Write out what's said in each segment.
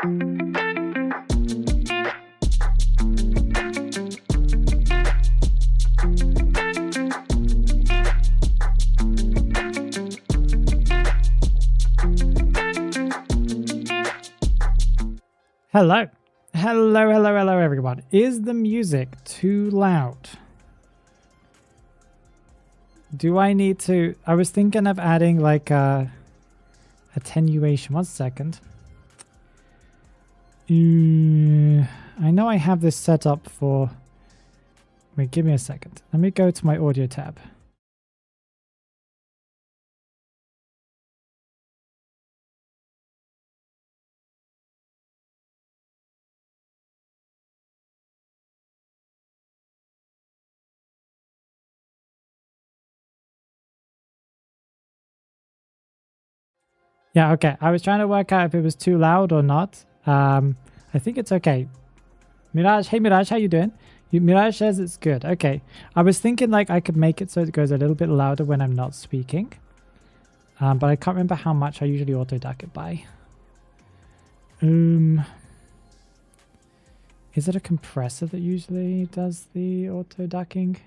Hello. Hello, everyone. Is the music too loud? Do I need to... I was thinking of adding like a attenuation. 1 second. I know I have this set up for... Wait, give me a second. Let me go to my audio tab. Yeah, okay. I was trying to work out if it was too loud or not. I think it's okay. Mirage, hey Mirage, how you doing? Mirage says it's good. Okay. I was thinking like I could make it so it goes a little bit louder when I'm not speaking. But I can't remember how much I usually auto duck it by. Is it a compressor that usually does the auto ducking?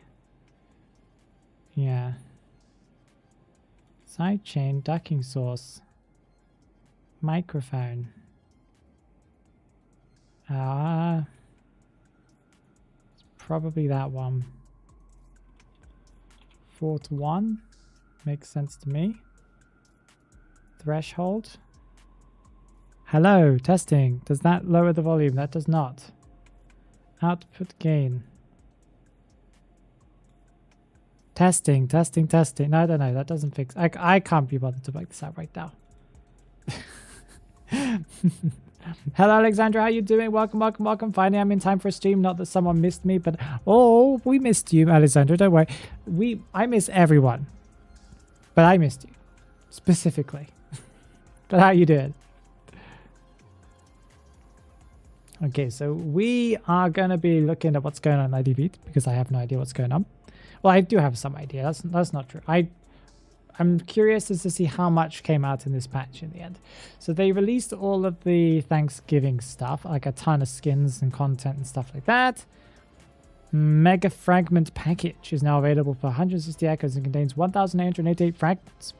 Yeah. Sidechain ducking source. Microphone. It's probably that one. 4:1 makes sense to me. Threshold. Hello, testing. Does that lower the volume? That does not. Output gain. Testing. No, I don't know. That doesn't fix. I can't be bothered to work this out right now. Hello Alexandra, how you doing? Welcome. Finally I'm in time for a stream. Not that someone missed me, but oh, we missed you, Alexandra. Don't worry. I miss everyone. But I missed you. Specifically. But how you doing? Okay, so we are gonna be looking at what's going on in IDB because I have no idea what's going on. Well, I do have some idea. That's not true. I'm curious as to see how much came out in this patch in the end. So they released all of the Thanksgiving stuff, like a ton of skins and content and stuff like that. Mega Fragment Package is now available for 160 echoes and contains 1,888 fragments.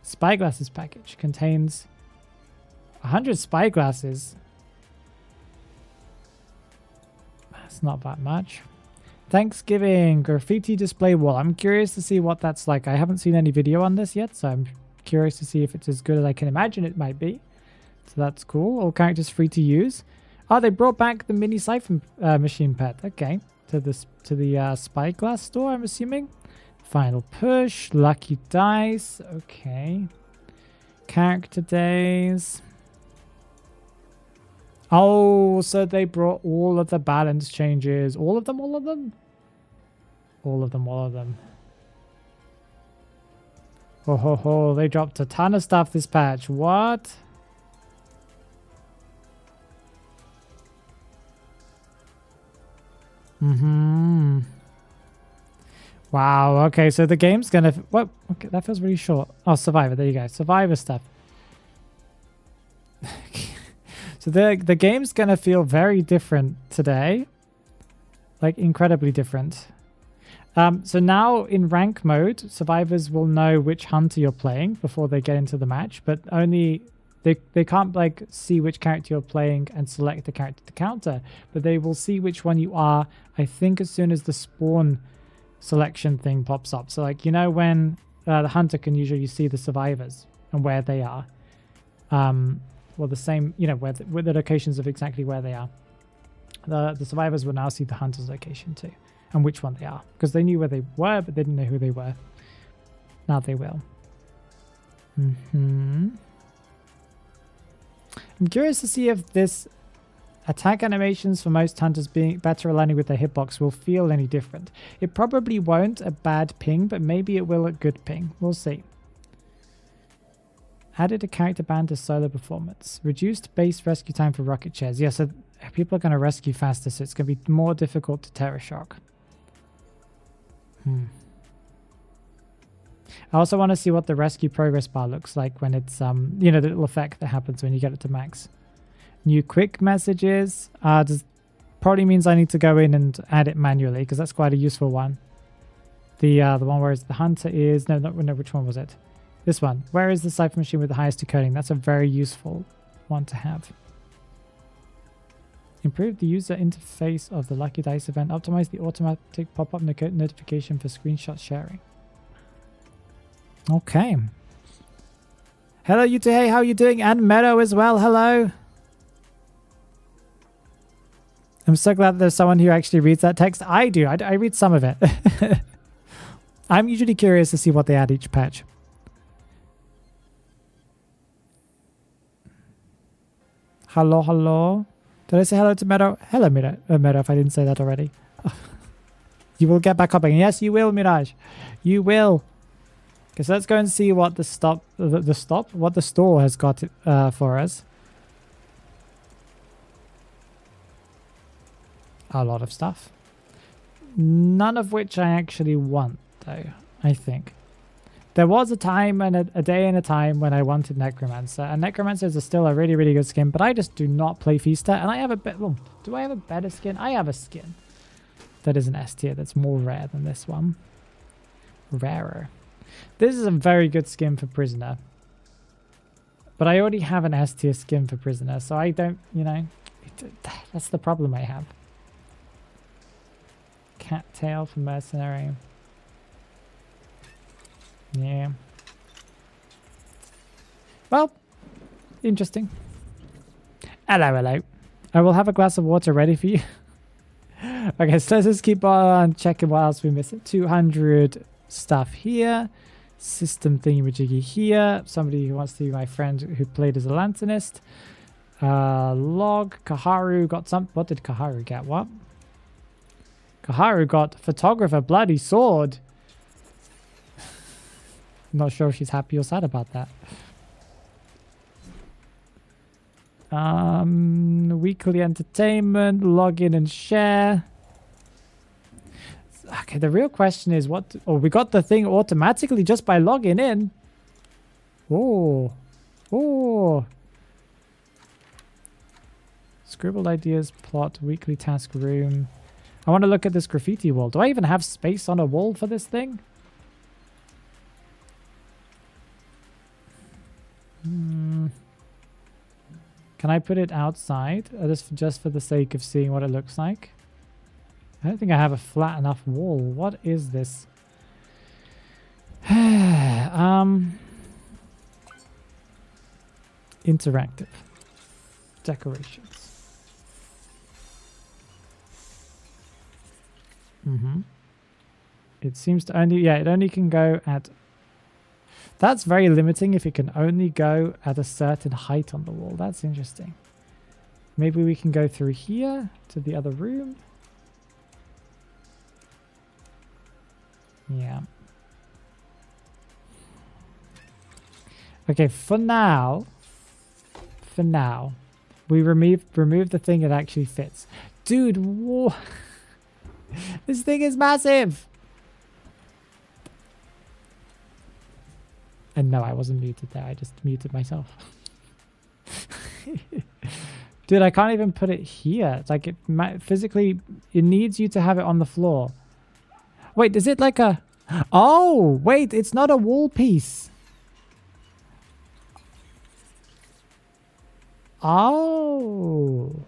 Spyglasses Package contains 100 spyglasses. That's not that much. Thanksgiving graffiti display wall. I'm curious to see what that's like. I haven't seen any video on this yet, so I'm curious to see if it's as good as I can imagine it might be. So that's cool. All characters free to use. Oh, they brought back the mini siphon machine pet. Okay, to the spyglass store, I'm assuming. Final push, lucky dice. Okay, character days. Oh, so they brought all of the balance changes. All of them? All of them? All of them, all of them. Oh, ho, ho. They dropped a ton of stuff this patch. What? Wow, okay, so the game's gonna... What? Okay, that feels really short. Oh, Survivor, there you go. Survivor stuff. So the game's gonna feel very different today, like incredibly different. So now in rank mode, survivors will know which hunter you're playing before they get into the match, but only they can't like see which character you're playing and select the character to counter, but they will see which one you are. I think as soon as the spawn selection thing pops up. So like when the hunter can usually see the survivors and where they are. Well, the same, where the locations of exactly where they are. The survivors will now see the hunter's location too, and which one they are, because they knew where they were, but they didn't know who they were. Now they will. I'm curious to see if this attack animations for most hunters being better aligning with their hitbox will feel any different. It probably won't a bad ping, but maybe it will a good ping. We'll see. Added a character ban to solo performance. Reduced base rescue time for rocket chairs. Yeah, so people are going to rescue faster, so it's going to be more difficult to Terror Shock. I also want to see what the rescue progress bar looks like when it's, the little effect that happens when you get it to max. New quick messages. Probably means I need to go in and add it manually because that's quite a useful one. The one where the hunter is... No, which one was it? This one. Where is the cipher machine with the highest decoding? That's a very useful one to have. Improve the user interface of the Lucky Dice event. Optimize the automatic pop-up notification for screenshot sharing. Okay. Hello, you two. Hey, how are you doing? And Meadow as well. Hello. I'm so glad there's someone who actually reads that text. I do. I read some of it. I'm usually curious to see what they add each patch. Hello, hello. Did I say hello to Meadow? Hello, Meadow. Meadow, if I didn't say that already. You will get back up again. Yes, you will, Mirage. You will. Okay, so let's go and see what the store has got for us. A lot of stuff. None of which I actually want, though, I think. There was a time and a day and a time when I wanted Necromancer. And Necromancers are still a really, really good skin, but I just do not play Feaster. And I have a bit... Well, do I have a better skin? I have a skin that is an S tier that's more rare than this one. Rarer. This is a very good skin for Prisoner. But I already have an S tier skin for Prisoner, so I don't, you know... That's the problem I have. Cattail for Mercenary. Yeah. Well, interesting. Hello, hello. I will have a glass of water ready for you. Okay, so let's just keep on checking what else we missing. 200 stuff here. System thingy-majiggy here. Somebody who wants to be my friend who played as a lanternist. Log. Kaharu got some... What did Kaharu get? What? Kaharu got photographer bloody sword. Not sure if she's happy or sad about that. Weekly entertainment, log in and share. Okay, the real question is what... Oh, we got the thing automatically just by logging in. Oh. Oh. Scribbled ideas, plot, weekly task room. I want to look at this graffiti wall. Do I even have space on a wall for this thing? Can I put it outside? Just for the sake of seeing what it looks like? I don't think I have a flat enough wall. What is this? Interactive. Decorations. It seems to only... Yeah, it only can go at... That's very limiting if it can only go at a certain height on the wall. That's interesting. Maybe we can go through here to the other room. Yeah. Okay, for now, we remove the thing that actually fits. Dude, whoa. This thing is massive. And no, I wasn't muted there. I just muted myself. Dude, I can't even put it here. It's like physically, it needs you to have it on the floor. Wait, is it like a... Oh, wait, it's not a wall piece. Oh.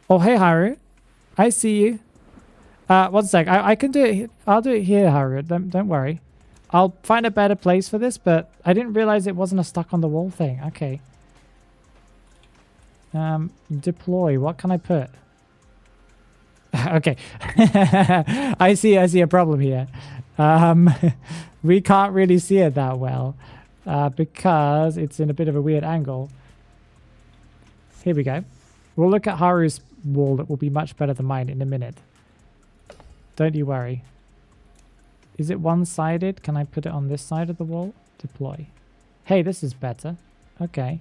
Oh, hey, Haru. I see you. One sec. I can do it. I'll do it here, Haru. Don't worry. I'll find a better place for this, but I didn't realize it wasn't a stuck on the wall thing. Okay. Deploy. What can I put? Okay. I see a problem here. We can't really see it that well because it's in a bit of a weird angle. Here we go. We'll look at Haru's wall that will be much better than mine in a minute. Don't you worry. Is it one-sided? Can I put it on this side of the wall? Deploy. Hey, this is better. Okay.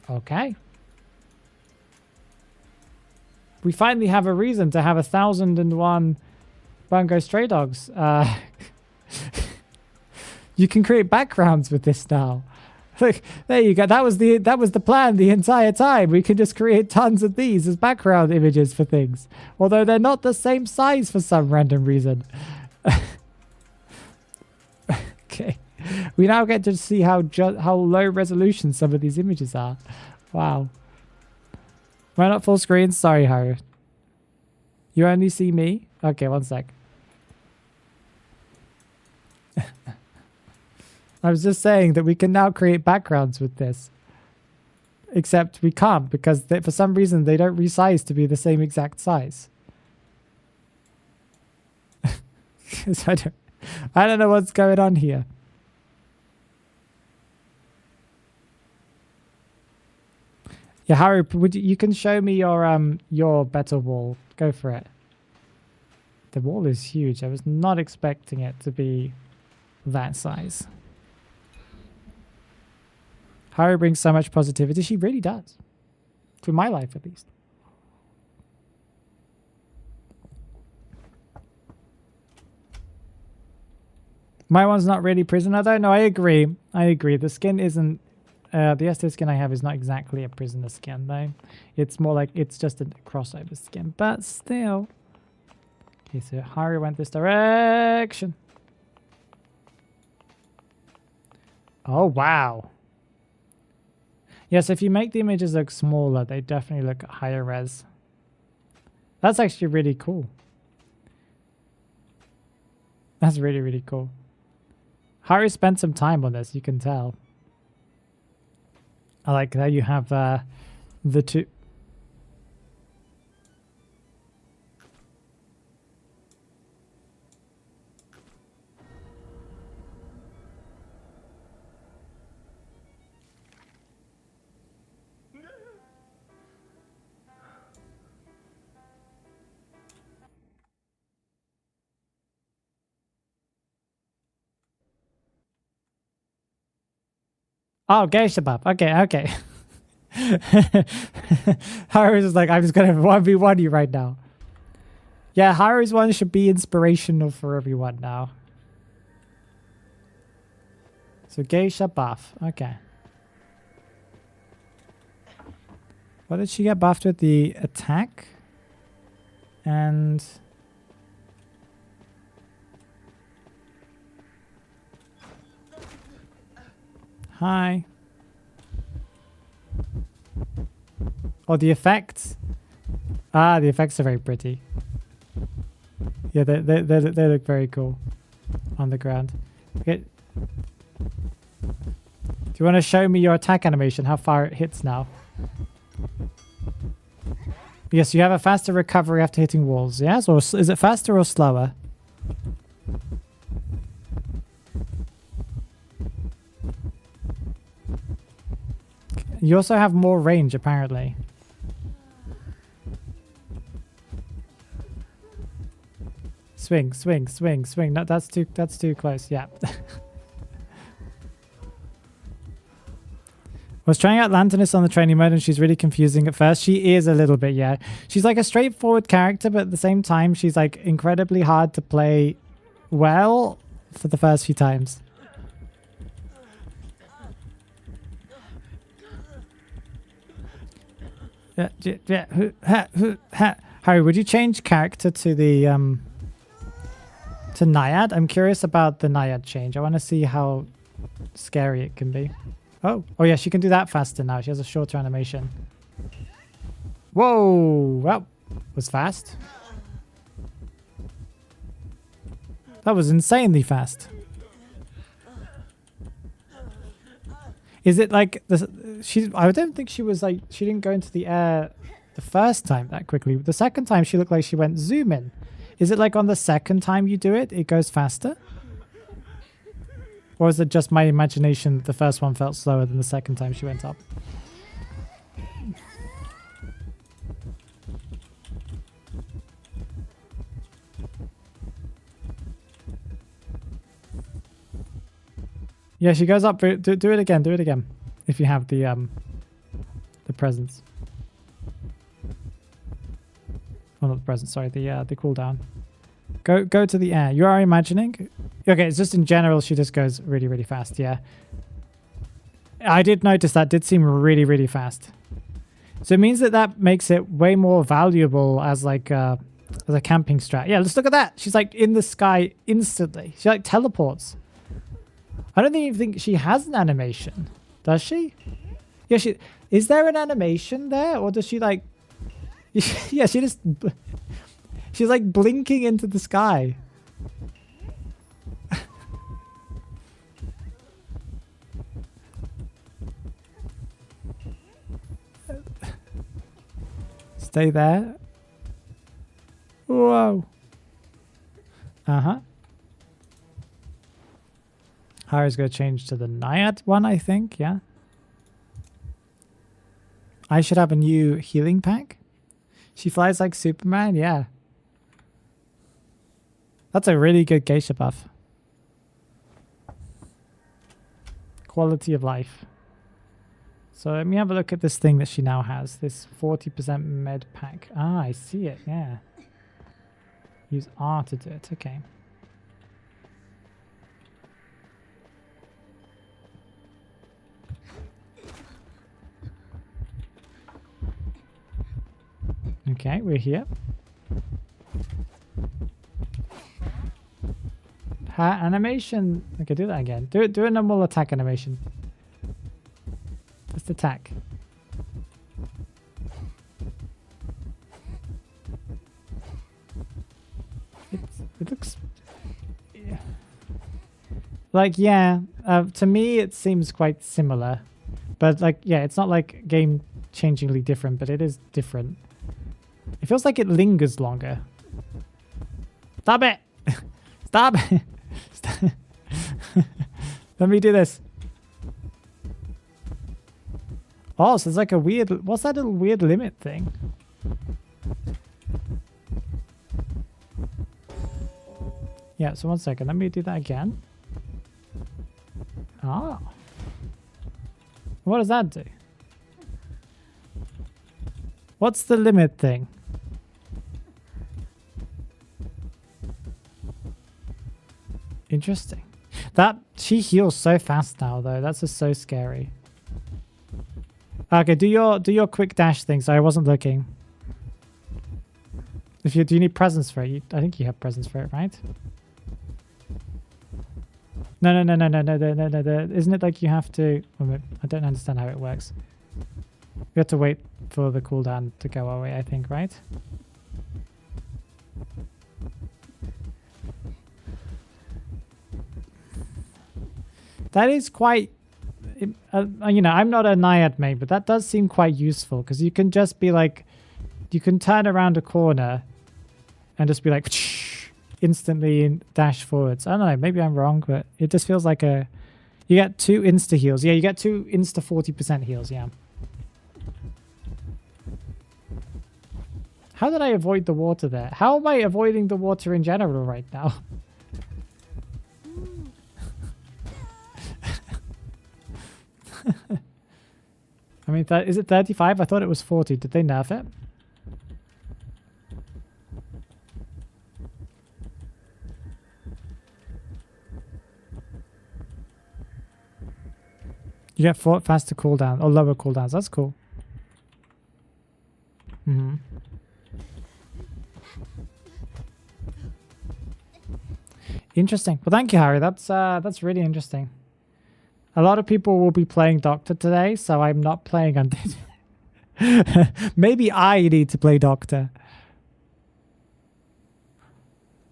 Okay. We finally have a reason to have 1001 Bungo Stray Dogs You can create backgrounds with this now. Look, there you go. That was the plan the entire time. We can just create tons of these as background images for things. Although they're not the same size for some random reason. Okay. We now get to see how low resolution some of these images are. Wow. Am I not full screen? Sorry, Haru. You only see me? Okay, one sec. I was just saying that we can now create backgrounds with this. Except we can't because for some reason they don't resize to be the same exact size. So I don't know what's going on here. Yeah, Harry, you can show me your better wall. Go for it. The wall is huge. I was not expecting it to be that size. Harry brings so much positivity. She really does. To my life, at least. My one's not really prisoner, though. No, I agree. I agree. The skin isn't... the Esther skin I have is not exactly a prisoner skin, though. It's more like... It's just a crossover skin. But still... Okay, so Harry went this direction. Oh, wow. Yes, if you make the images look smaller, they definitely look higher res. That's actually really cool. That's really, really cool. Harry spent some time on this, you can tell. I like how you have the two... Oh, geisha buff. Okay, okay. Haru's is like, I'm just going to 1v1 you right now. Yeah, Haru's one should be inspirational for everyone now. So geisha buff. Okay. What did she get buffed with? The attack? And... Hi. Oh, the effects. Ah, the effects are very pretty. Yeah, they look very cool on the ground. Okay. Do you want to show me your attack animation? How far it hits now? Yes, you have a faster recovery after hitting walls. Yes, or is it faster or slower? You also have more range, apparently. Swing, swing, swing, swing. No, that's too close. Yeah. I was trying out Lanternus on the training mode and she's really confusing at first. She is a little bit, yeah. She's like a straightforward character, but at the same time, she's like incredibly hard to play well for the first few times. Harry, would you change character to the to Naiad? I'm curious about the Naiad change. I want to see how scary it can be. Oh yeah, she can do that faster now. She has a shorter animation. Whoa, well, was fast. That was insanely fast. Is it like I don't think she was like, she didn't go into the air the first time that quickly. The second time she looked like she went zoom in. Is it like on the second time you do it, it goes faster? Or is it just my imagination that the first one felt slower than the second time she went up? Yeah, she goes up. Do it again. Do it again. If you have the presence. Oh, not the presence. Sorry, the cooldown. Go to the air. You are imagining. Okay, it's just in general, she just goes really, really fast. Yeah. I did notice that did seem really, really fast. So it means that that makes it way more valuable as like as a camping strat. Yeah, let's look at that. She's like in the sky instantly. She like teleports. I don't even think she has an animation. Does she? Yeah, she... Is there an animation there? Or does she like... Yeah, she just... She's like blinking into the sky. Stay there. Whoa. Uh-huh. Harry's going to change to the Naiad one, I think. Yeah. I should have a new healing pack. She flies like Superman. Yeah. That's a really good geisha buff. Quality of life. So let me have a look at this thing that she now has. This 40% med pack. Ah, I see it. Yeah. Use R to do it. Okay. Okay, we're here. Animation. Okay, do that again. Do a normal attack animation. Just attack. It looks... Yeah. Like, yeah. To me, it seems quite similar. But, like, yeah, it's not, like, game-changingly different, but it is different. It feels like it lingers longer. Stop it! Stop it! Let me do this. Oh, so there's like a weird... What's that little weird limit thing? Yeah, so 1 second. Let me do that again. Oh. What does that do? What's the limit thing? Interesting. That... She heals so fast now, though. That's just so scary. Okay, do your quick dash thing. So I wasn't looking. Do you need presents for it? I think you have presents for it, right? No. Isn't it like you have to... I don't understand how it works. We have to wait for the cooldown to go away, I think, right? That is quite... you know, I'm not a Naiad main, but that does seem quite useful because you can just be like... You can turn around a corner and just be like... Instantly dash forwards. I don't know, maybe I'm wrong, but it just feels like a... You get 2 insta heals. Yeah, you get 2 insta 40% heals, yeah. How did I avoid the water there? How am I avoiding the water in general right now? I mean, is it 35? I thought it was 40. Did they nerf it? You get faster cooldown or lower cooldowns. That's cool. Interesting. Well, thank you, Harry. That's really interesting. A lot of people will be playing Doctor today, so I'm not playing Undead. Maybe I need to play Doctor.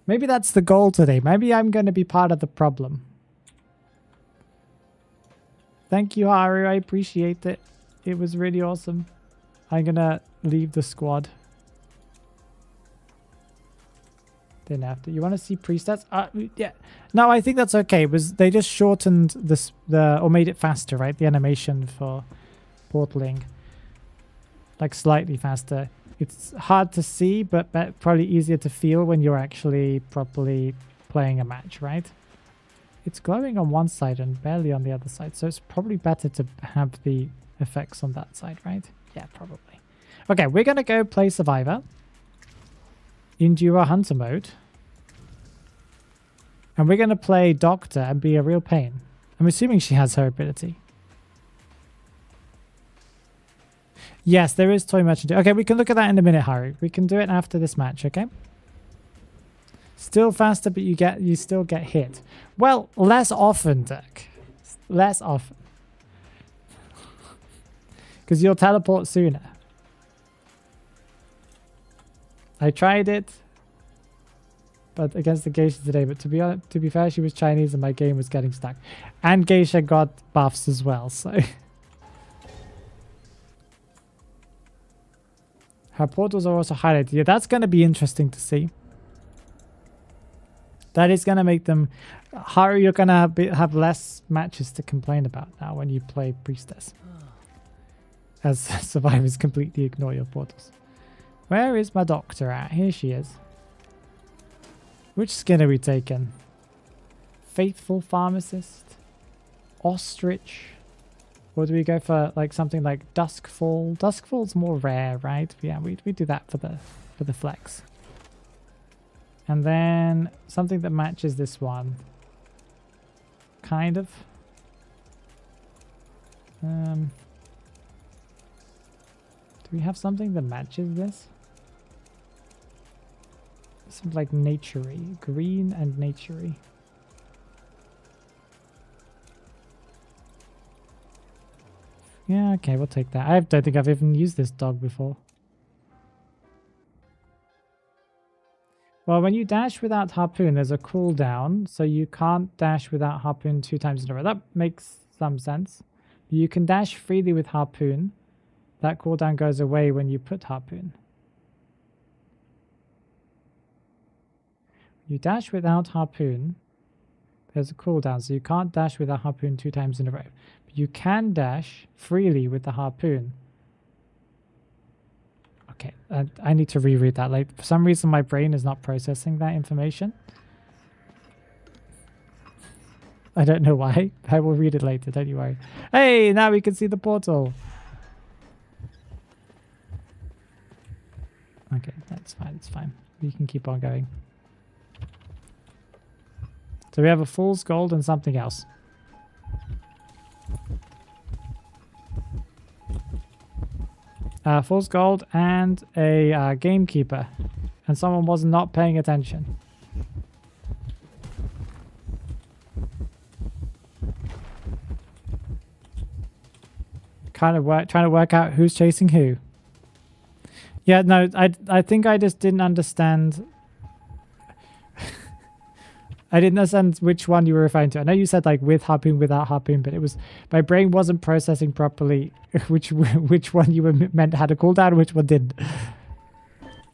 Maybe that's the goal today. Maybe I'm going to be part of the problem. Thank you, Haru. I appreciate it. It was really awesome. I'm going to leave the squad. Didn't have to. You want to see prestats? Yeah. No, I think that's okay. They just shortened this or made it faster, right? The animation for portaling. Like slightly faster. It's hard to see, but probably easier to feel when you're actually properly playing a match, right? It's glowing on one side and barely on the other side, so it's probably better to have the effects on that side, right? Yeah, probably. Okay, we're going to go play Survivor. Endure Hunter mode. And we're going to play Doctor and be a real pain. I'm assuming she has her ability. Yes, there is toy merchant. Okay, we can look at that in a minute, Haru. We can do it after this match, okay? Still faster, but you still get hit. Well, less often, Dirk. Less often. Because you'll teleport sooner. I tried it, but against the geisha today. But to be fair, she was Chinese and my game was getting stuck. And geisha got buffs as well, so... Her portals are also highlighted. Yeah, that's going to be interesting to see. That is going to make them... Haru, you're going to have less matches to complain about now when you play Priestess. As survivors completely ignore your portals. Where is my doctor at? Here she is. Which skin are we taking? Faithful Pharmacist? Ostrich? Or do we go for like something like Duskfall? Duskfall's more rare, right? Yeah, we do that for the flex. And then something that matches this one. Kind of. Do we have something that matches this? Something like naturey. Green and naturey. Yeah, okay, we'll take that. I don't think I've even used this dog before. Well, when you dash without harpoon, there's a cooldown, so you can't dash without harpoon 2 times in a row. That makes some sense. You can dash freely with harpoon. That cooldown goes away when you put harpoon. You dash without harpoon, there's a cooldown, so you can't dash with a harpoon 2 times in a row. But you can dash freely with the harpoon. Okay, I need to reread that. Like, for some reason, my brain is not processing that information. I don't know why. I will read it later, don't you worry. Hey, now we can see the portal. Okay, that's fine, it's fine. We can keep on going. So we have a fool's gold and something else. Fool's gold and a gamekeeper. And someone was not paying attention. Trying to work out who's chasing who. Yeah, no, I think I just didn't understand. I didn't understand which one you were referring to. I know you said like with harpoon, without harpoon, but it was my brain wasn't processing properly which one you were meant had a cooldown, which one didn't.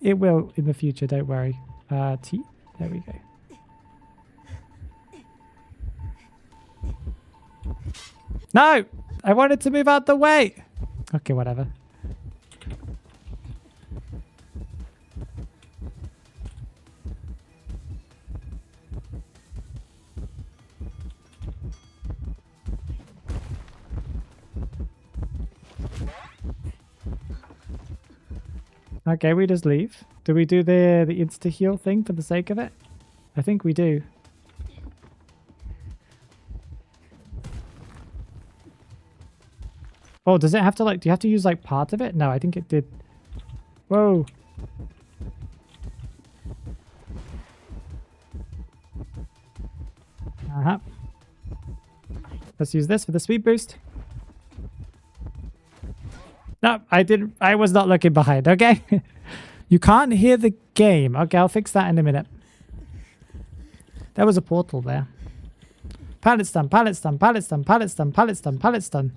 It will in the future, don't worry. T, there we go. No, I wanted to move out the way. Okay, whatever. Okay, we just leave. Do we do the insta-heal thing for the sake of it? I think we do. Oh, does it have to like, do you have to use like part of it? No, I think it did. Whoa. Uh-huh. Let's use this for the speed boost. No, I was not looking behind, okay? You can't hear the game. Okay, I'll fix that in a minute. There was a portal there. Pallet stun, pallet stun, pallet stun, pallet stun, pallet stun, pallet stun.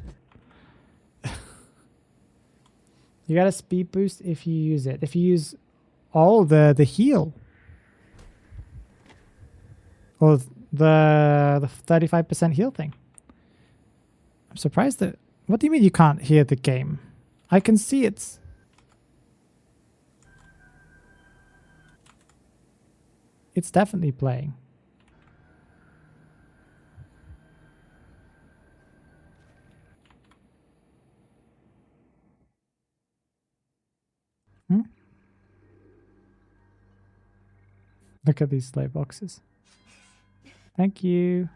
You got a speed boost if you use it. If you use the heal. Or the 35% heal thing. I'm surprised that... What do you mean you can't hear the game? I can see it's... It's definitely playing. Hmm? Look at these slave boxes. Thank you.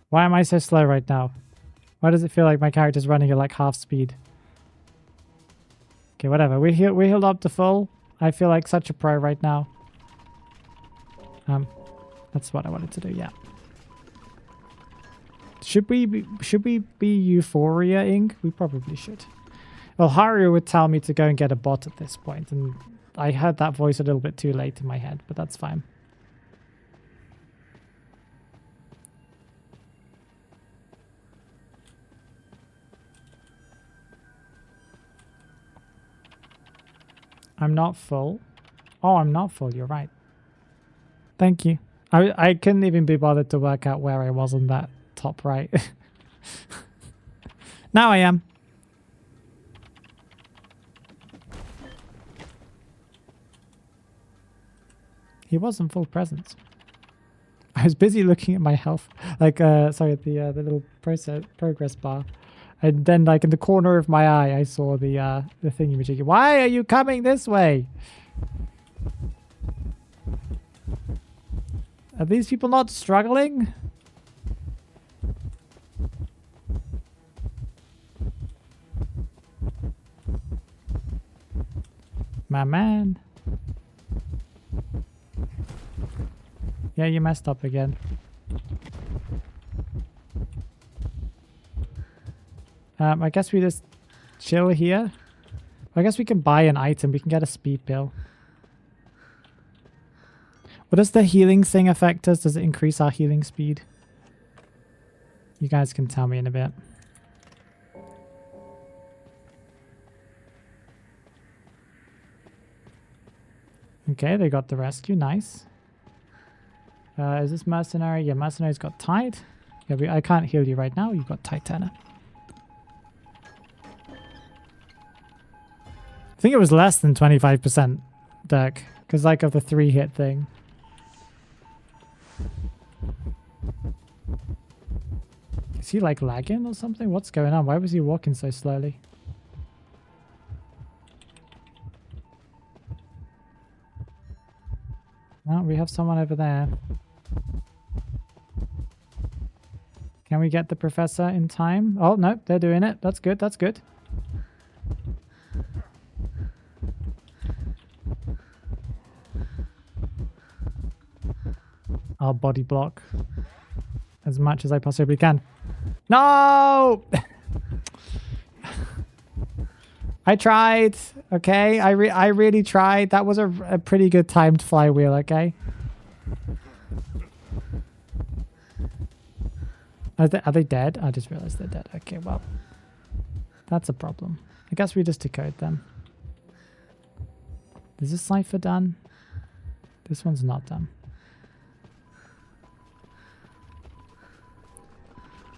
Why am I so slow right now? Why does it feel like my character's running at like half speed? Okay, whatever. We healed up to full. I feel like such a pro right now. That's what I wanted to do, yeah. Should we be Euphoria-ing? We probably should. Well, Haru would tell me to go and get a bot at this point, and I heard that voice a little bit too late in my head, but that's fine. I'm not full. Oh, I'm not full. You're right. Thank you. I couldn't even be bothered to work out where I was on that top right. Now I am. He wasn't full presence. I was busy looking at my health, like sorry, the little progress bar, and then like in the corner of my eye, I saw the thingy-majiggy. Why are you coming this way? Are these people not struggling? My man. Yeah, you messed up again. I guess we just chill here. I guess we can buy an item. We can get a speed pill. What does the healing thing affect us? Does it increase our healing speed? You guys can tell me in a bit. Okay, they got the rescue. Nice. Is this mercenary? Yeah, mercenary's got tied. Yeah, I can't heal you right now. You've got Titana. I think it was less than 25%, Dirk, because like of the 3-hit thing. Is he like lagging or something? What's going on? Why was he walking so slowly? Oh, we have someone over there. Can we get the professor in time? Oh, no, they're doing it. That's good. That's good. I'll body block as much as I possibly can. No! I tried. Okay, I really tried. That was a pretty good timed flywheel, okay? Are they dead? I just realized they're dead. Okay, well, that's a problem. I guess we just decode them. Is this cipher done? This one's not done.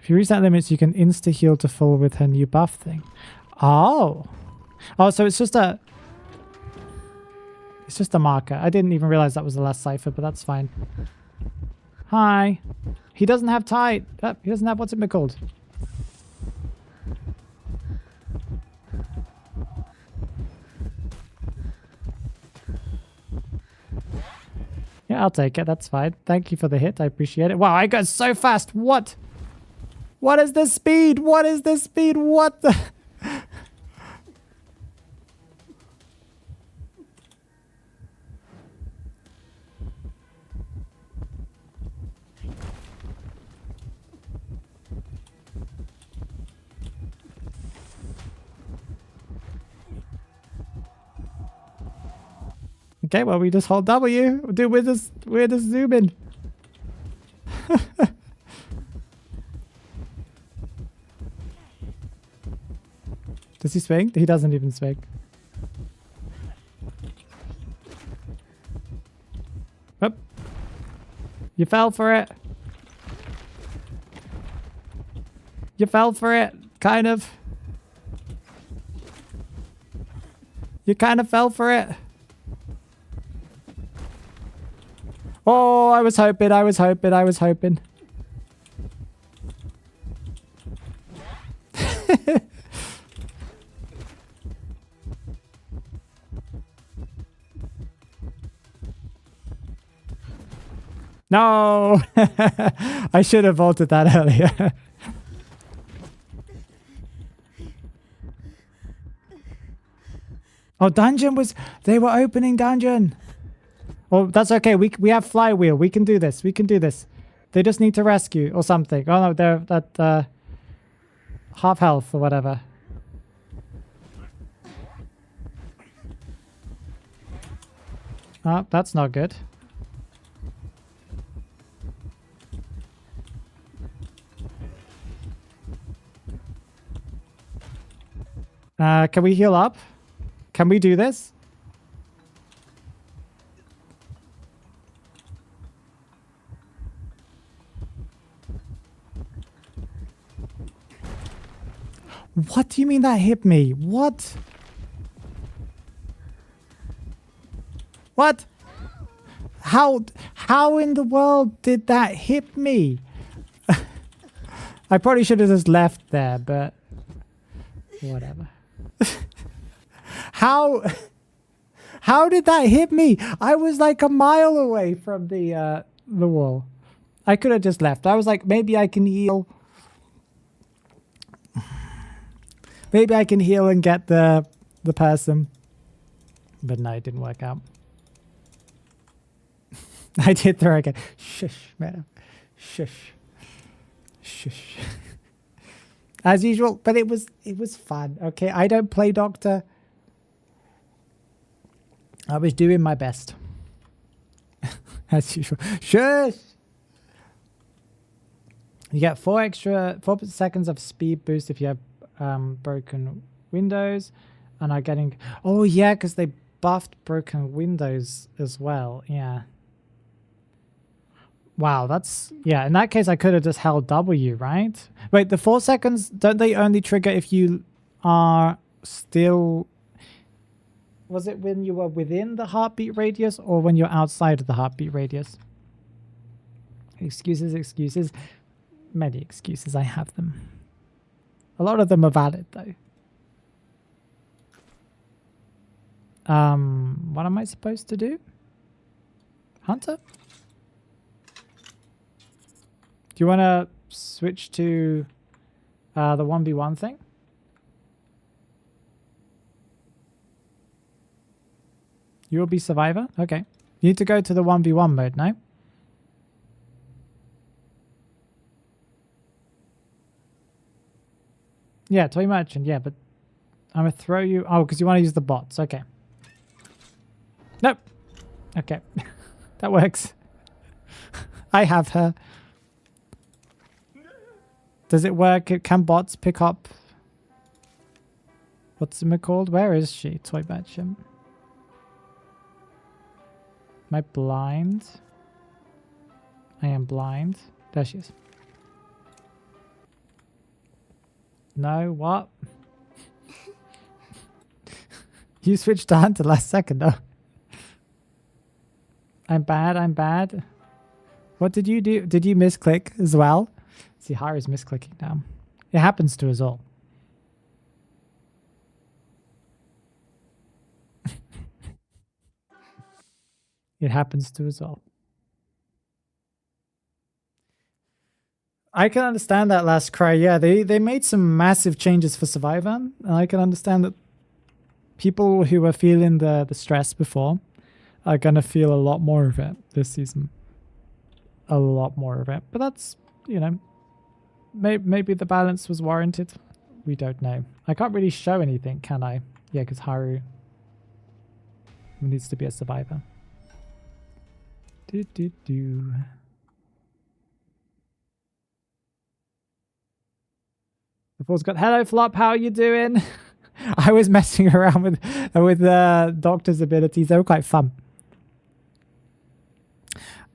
If you reset limits, you can insta-heal to full with her new buff thing. Oh. Oh, so it's just a marker. I didn't even realize that was the last cipher, but that's fine. Hi. He doesn't have tight. Oh, he doesn't have, what's it called? Yeah, I'll take it. That's fine. Thank you for the hit. I appreciate it. Wow, I got so fast. What? What is this speed? What is this speed? What the... Okay, well, we just hold W. Dude, we're just zooming. Does he swing? He doesn't even swing. Oh. You fell for it. You fell for it, kind of. You kind of fell for it. Oh, I was hoping, I was hoping, I was hoping. No! I should have vaulted that earlier. Oh, dungeon was... They were opening dungeon. Oh, that's okay. We have flywheel. We can do this. We can do this. They just need to rescue or something. Oh, no, they're at half health or whatever. Oh, that's not good. Can we heal up? Can we do this? What do you mean that hit me? What? What? How in the world did that hit me? I probably should have just left there, but whatever. How did that hit me? I was like a mile away from the wall. I could have just left. I was like, maybe I can heal. Maybe I can heal and get the person. But no, it didn't work out. I did throw again. Shush, madam. Shush. Shush. As usual, but it was fun. Okay, I don't play doctor. I was doing my best. As usual. Shush! You get 4 seconds of speed boost if you have broken windows and are getting... Oh yeah, because they buffed broken windows as well. Yeah. Wow, that's... Yeah, in that case I could have just held W, right? Wait, the 4 seconds, don't they only trigger if you are still... Was it when you were within the heartbeat radius or when you're outside of the heartbeat radius? Excuses, excuses. Many excuses, I have them. A lot of them are valid though. What am I supposed to do? Hunter? Do you want to switch to the 1v1 thing? You will be survivor? Okay. You need to go to the 1v1 mode now. Yeah, toy merchant. Yeah, but I'm going to throw you... Oh, because you want to use the bots. Okay. Nope. Okay. That works. I have her. Does it work? Can bots pick up... What's it called? Where is she? Toy merchant. Am I blind? I am blind. There she is. No, what? You switched to Hunter last second, though. I'm bad, I'm bad. What did you do? Did you misclick as well? See, Haru's misclicking now. It happens to us all. It happens to us all. I can understand that last cry. Yeah, they made some massive changes for Survivor. And I can understand that people who were feeling the stress before are going to feel a lot more of it this season. A lot more of it. But that's, you know, maybe the balance was warranted. We don't know. I can't really show anything, can I? Yeah, because Haru needs to be a survivor. The Fool's got hello Flop, how are you doing? I was messing around with Doctor's abilities. They were quite fun.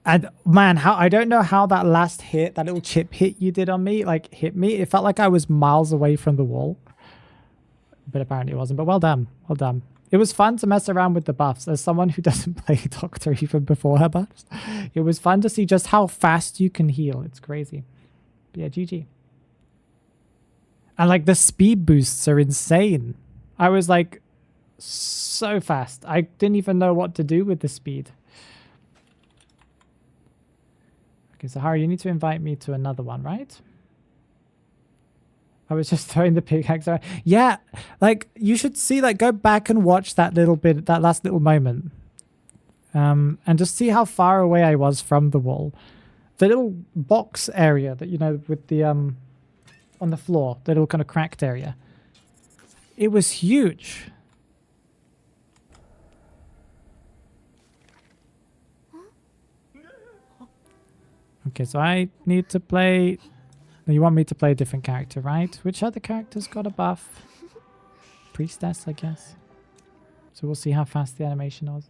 And man, I don't know how that last hit, that little chip hit you did on me, like hit me. It felt like I was miles away from the wall. But apparently it wasn't. But well done. Well done. It was fun to mess around with the buffs. As someone who doesn't play Doctor even before her buffs, it was fun to see just how fast you can heal. It's crazy. But yeah, GG. And like the speed boosts are insane. I was like so fast. I didn't even know what to do with the speed. Okay, so Harry, you need to invite me to another one, right? I was just throwing the pickaxe around. Yeah, like you should see, like go back and watch that little bit, that last little moment. And just see how far away I was from the wall. The little box area that, you know, with the, on the floor, the little kind of cracked area. It was huge. Okay, so I need to play... You want me to play a different character, right? Which other character's got a buff? Priestess, I guess. So we'll see how fast the animation was.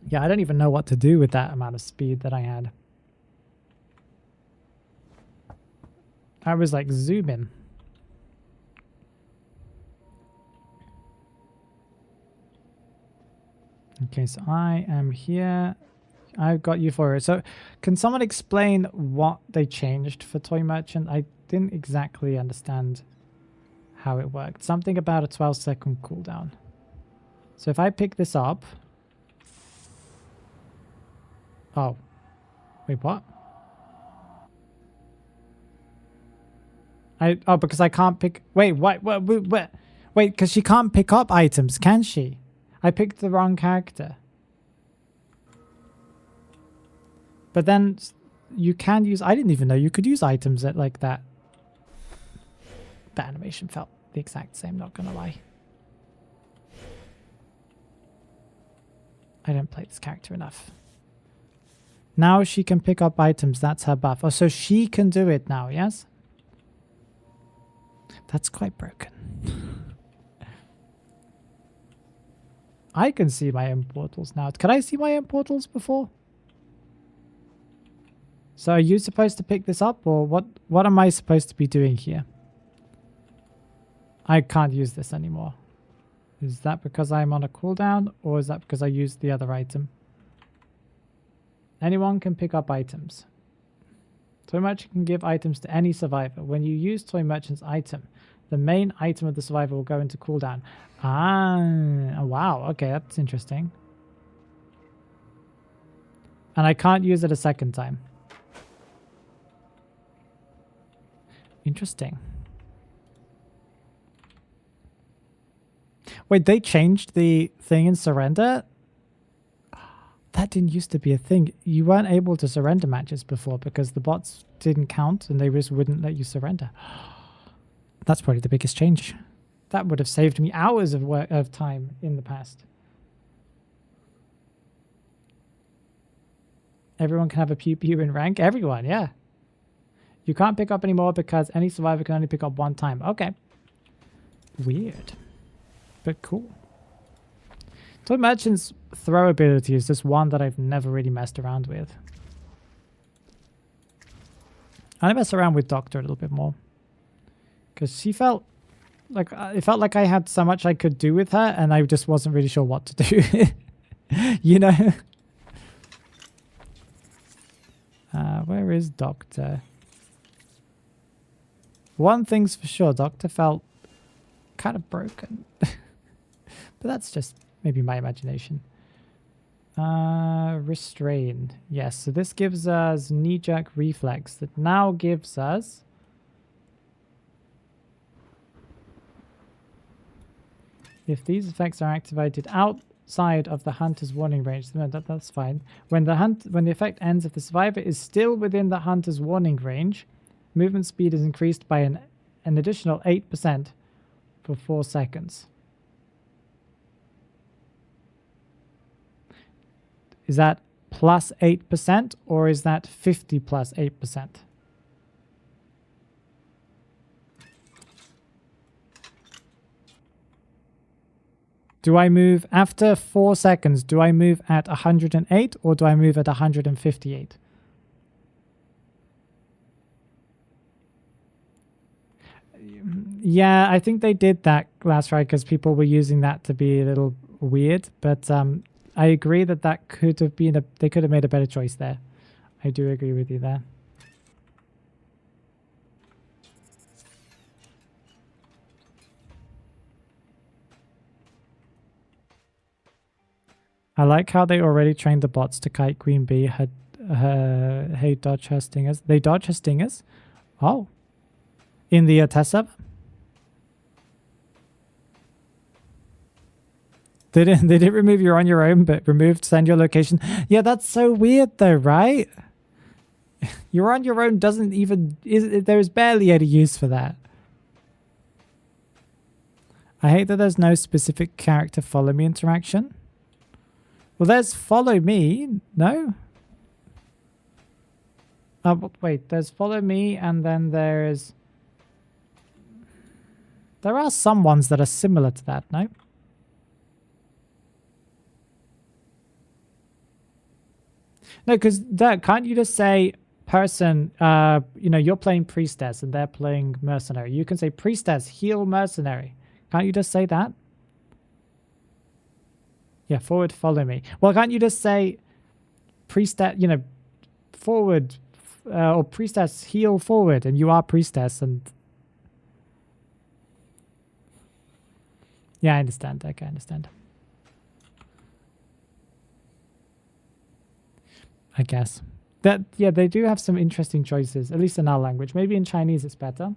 Yeah, I don't even know what to do with that amount of speed that I had. I was like zooming. Okay, so I am here. I've got you for it. So can someone explain what they changed for Toy Merchant? I didn't exactly understand how it worked. Something about a 12-second cooldown. So if I pick this up... Oh. Wait, what? Oh, because I can't pick... Wait, what? Wait, because she can't pick up items, can she? I picked the wrong character. But then you can use... I didn't even know you could use items that like that. The animation felt the exact same, not gonna lie. I didn't play this character enough. Now she can pick up items. That's her buff. Oh, so she can do it now, yes? That's quite broken. I can see my own portals now. Could I see my own portals before? So are you supposed to pick this up, or what am I supposed to be doing here? I can't use this anymore. Is that because I'm on a cooldown, or is that because I used the other item? Anyone can pick up items. Toy Merchant can give items to any survivor. When you use Toy Merchant's item, the main item of the survivor will go into cooldown. Ah, wow. Okay, that's interesting. And I can't use it a second time. Interesting. Wait, they changed the thing in surrender? That didn't used to be a thing. You weren't able to surrender matches before because the bots didn't count and they just wouldn't let you surrender. That's probably the biggest change. That would have saved me hours of time in the past. Everyone can have a pew-pew in rank? Everyone, yeah. You can't pick up anymore because any survivor can only pick up one time. Okay. Weird. But cool. Toy Merchant's throw ability is just one that I've never really messed around with. I mess around with Doctor a little bit more. Because she felt like... it felt like I had so much I could do with her and I just wasn't really sure what to do. You know? Where is Doctor? One thing's for sure, Doctor felt kind of broken. But that's just maybe my imagination. Restrain. Yes, so this gives us knee-jerk reflex that now gives us... If these effects are activated outside of the hunter's warning range, then that's fine. When the effect ends, if the survivor is still within the hunter's warning range, movement speed is increased by an additional 8% for 4 seconds. Is that plus 8% or is that 50 plus 8%? Do I move after 4 seconds? Do I move at 108 or do I move at 158? Yeah, I think they did that last ride because people were using that to be a little weird. But I agree that that could have been they could have made a better choice there. I do agree with you there. I like how they already trained the bots to kite Queen Bee. Hey, dodge her stingers. They dodge her stingers? Oh. In the test server? They didn't remove you're on your own, but removed send your location. Yeah, that's so weird though, right? You're on your own doesn't even... There's barely any use for that. I hate that there's no specific character follow me interaction. Well, there's follow me. No? Oh, wait. There's follow me and then there's... There are some ones that are similar to that, no? No, because can't you just say person, you know, you're playing priestess and they're playing mercenary. You can say priestess, heal mercenary. Can't you just say that? Yeah, forward, follow me. Well, can't you just say priestess, you know, forward or priestess, heal forward, and you are priestess and... Yeah, I understand. Okay, I understand. I guess. Yeah, they do have some interesting choices, at least in our language. Maybe in Chinese it's better.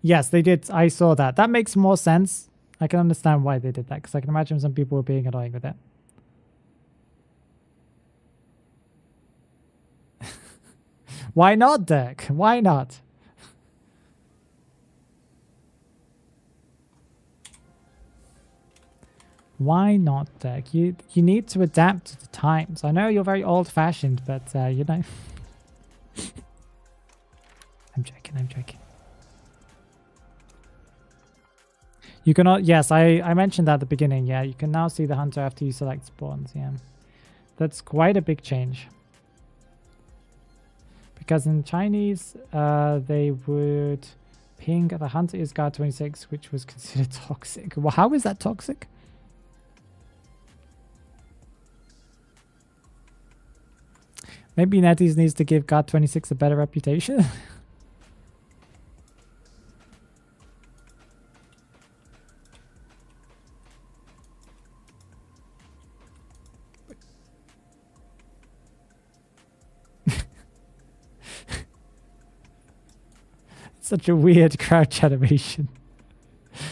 Yes, they did. I saw that. That makes more sense. I can understand why they did that, because I can imagine some people were being annoying with it. Why not, Dirk? Why not? Why not, Dirk? You need to adapt to the times. I know you're very old-fashioned, but, you know. I'm joking, I'm joking. You cannot... Yes, I mentioned that at the beginning, yeah. You can now see the hunter after you select spawns, yeah. That's quite a big change. Because in Chinese, they would ping the hunter is guard 26, which was considered toxic. Well, how is that toxic? Maybe NetEase needs to give guard 26 a better reputation. Such a weird crouch animation.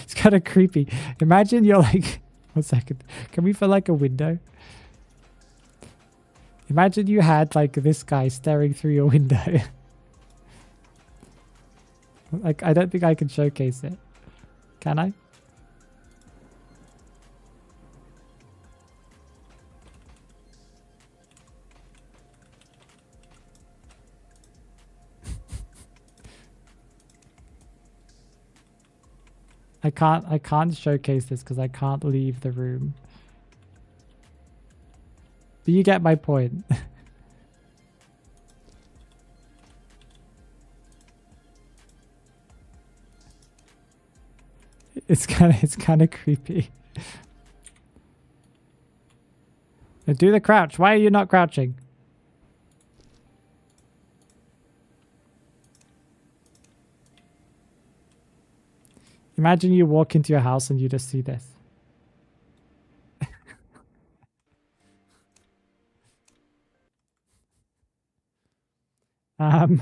It's kind of creepy. Imagine you're like... 1 second. Can we fill like a window? Imagine you had like this guy staring through your window. Like, I don't think I can showcase it. Can I? I can't showcase this because I can't leave the room. But you get my point. It's kind of creepy. Now do the crouch. Why are you not crouching? Imagine you walk into your house and you just see this. Can't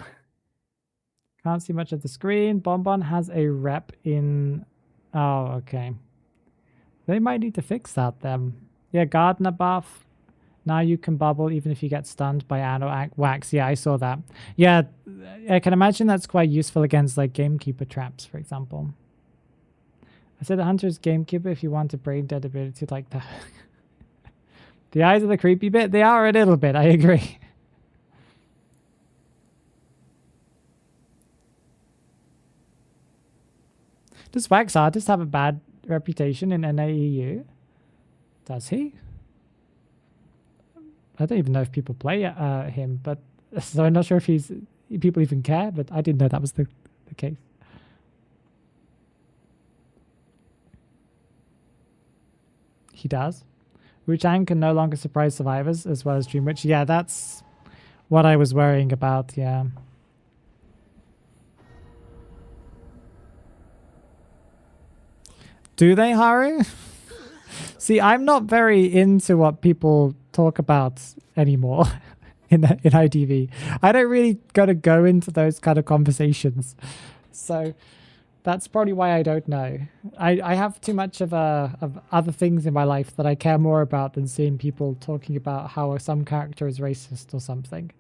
see much of the screen. Bonbon has a rep in... Oh, okay. They might need to fix that then. Yeah, Gardener buff. Now you can bubble even if you get stunned by Anno Wax. Yeah, I saw that. Yeah, I can imagine that's quite useful against like Gamekeeper traps, for example. I said the Hunter's Gamekeeper if you want a brain dead ability like that. The eyes are the creepy bit. They are a little bit, I agree. Does Wax Artist have a bad reputation in NAEU? Does he? I don't even know if people play him, but so I'm not sure if he's people even care, but I didn't know that was the case. He does. Wu-Chang can no longer surprise survivors as well as Dream Witch. Yeah, that's what I was worrying about, yeah. Do they, Haru? See, I'm not very into what people talk about anymore in ITV. I don't really gotta go into those kind of conversations. So that's probably why I don't know. I have too much of other things in my life that I care more about than seeing people talking about how some character is racist or something.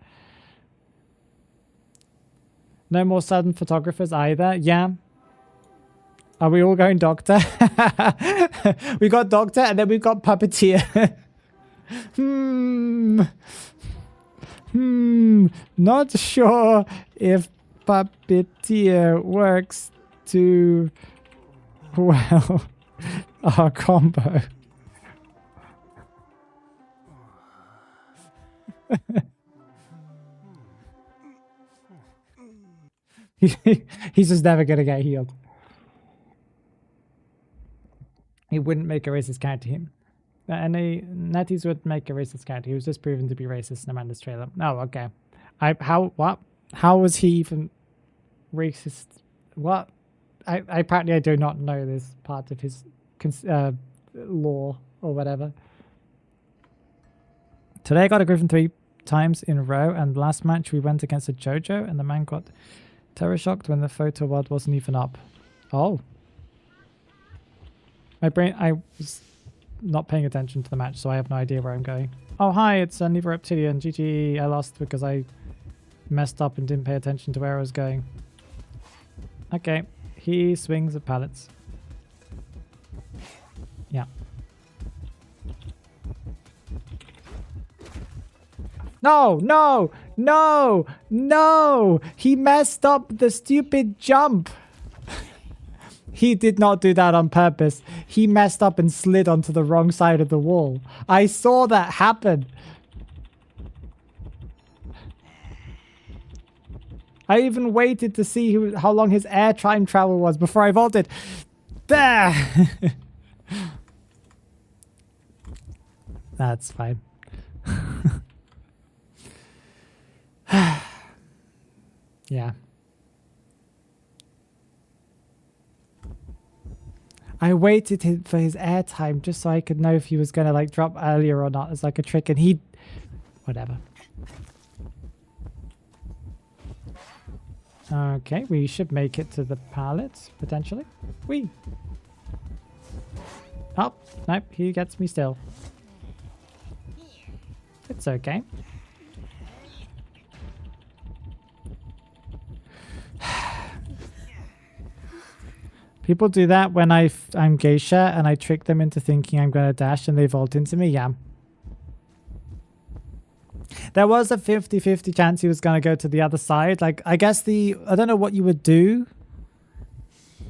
No more sudden photographers either. Yeah. Are we all going doctor? We got doctor and then we've got puppeteer. Not sure if puppeteer works too well. Our combo. He's just never gonna get healed. He wouldn't make a racist character him. Any Netties would make a racist character. He was just proven to be racist in Amanda's trailer. Oh, okay. How was he even racist? What? Apparently I do not know this part of his law or whatever. Today I got a Griffin 3 times in a row, and last match we went against a JoJo and the man got terror shocked when the photo world wasn't even up. Oh. My brain, I was not paying attention to the match, so I have no idea where I'm going. Oh, hi, it's Neva Reptilian. GG, I lost because I messed up and didn't pay attention to where I was going. Okay, he swings at pallets. Yeah. No, no, no, no! He messed up the stupid jump! He did not do that on purpose. He messed up and slid onto the wrong side of the wall. I saw that happen. I even waited to see how long his air time travel was before I vaulted. There! That's fine. Yeah. I waited for his airtime just so I could know if he was going to like drop earlier or not as like a trick, and he... Whatever. Okay, we should make it to the pallet, potentially. Whee! Oh, nope, he gets me still. It's okay. People do that when I'm geisha and I trick them into thinking I'm going to dash and they vault into me. Yeah. There was a 50-50 chance he was going to go to the other side. Like, I guess I don't know what you would do.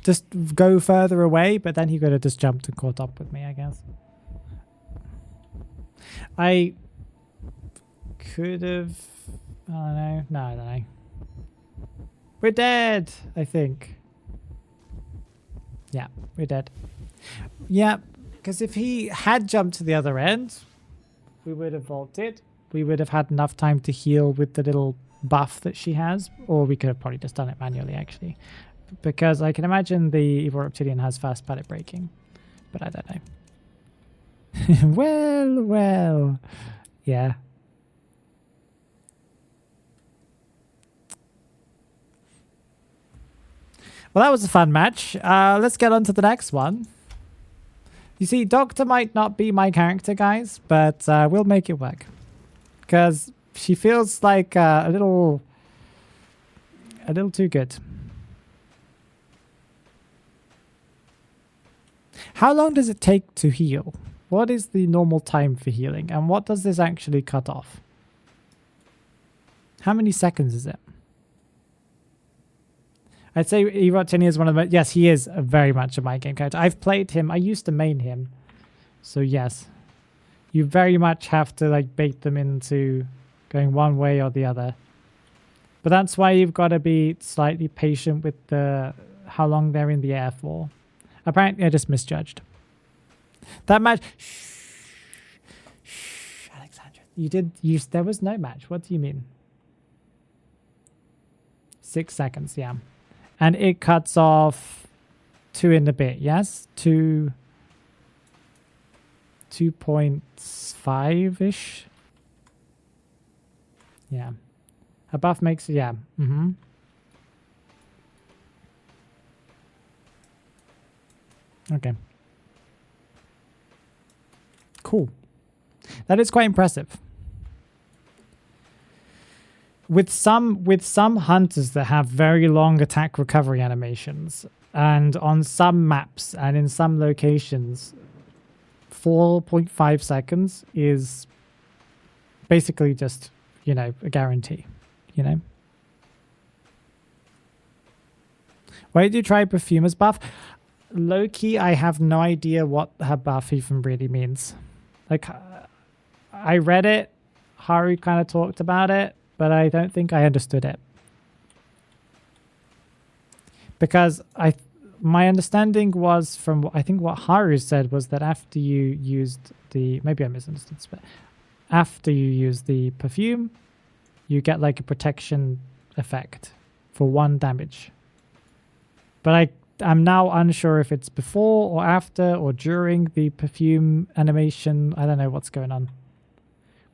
Just go further away, but then he could have just jumped and caught up with me, I guess. I could have... I don't know. No, I don't know. We're dead, I think. Yeah, we're dead. Yeah, because if he had jumped to the other end, we would have vaulted. We would have had enough time to heal with the little buff that she has, or we could have probably just done it manually, actually. Because I can imagine the Evil Reptilian has fast pallet breaking, but I don't know. Well. Yeah. Well, that was a fun match. Let's get on to the next one. You see, Doctor might not be my character, guys, but we'll make it work. Because she feels like a little too good. How long does it take to heal? What is the normal time for healing? And what does this actually cut off? How many seconds is it? I'd say Erotini is one of the... Yes, he is very much a my game character. I've played him. I used to main him. So yes. You very much have to like bait them into going one way or the other. But that's why you've got to be slightly patient with how long they're in the air for. Apparently, I just misjudged. That match... Shh, Alexandra. You did use... There was no match. What do you mean? 6 seconds, yeah. And it cuts off 2 in a bit, yes? 2.5-ish? Yeah. A buff makes... Yeah. Mm-hmm. Okay. Cool. That is quite impressive. With some hunters that have very long attack recovery animations, and on some maps and in some locations, 4.5 seconds is basically just, you know, a guarantee, you know. Why did you try Perfumer's buff? Low-key, I have no idea what her buff even really means. Like, I read it, Haru kind of talked about it, but I don't think I understood it. Because my understanding was from, I think what Haru said was that after you used the, maybe I misunderstood this, but after you use the perfume, you get like a protection effect for 1 damage. But I'm now unsure if it's before or after or during the perfume animation. I don't know what's going on.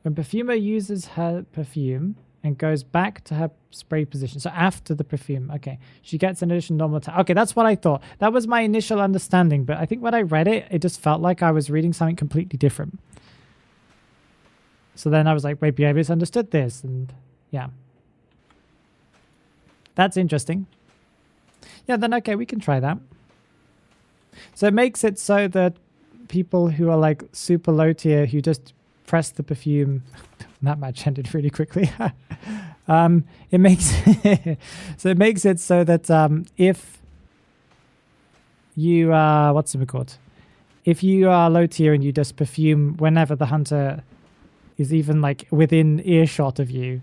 When Perfumer uses her perfume and goes back to her spray position, so after the perfume, okay, she gets an additional normal attack. Okay, that's what I thought. That was my initial understanding, but I think when I read it, it just felt like I was reading something completely different. So then I was like, maybe I misunderstood this, and yeah. That's interesting. Yeah, then okay, we can try that. So it makes it so that people who are like super low tier who just press the perfume, that match ended really quickly. It makes so it makes it so that if you what's it called? If you are low tier and you just perfume whenever the hunter is even like within earshot of you,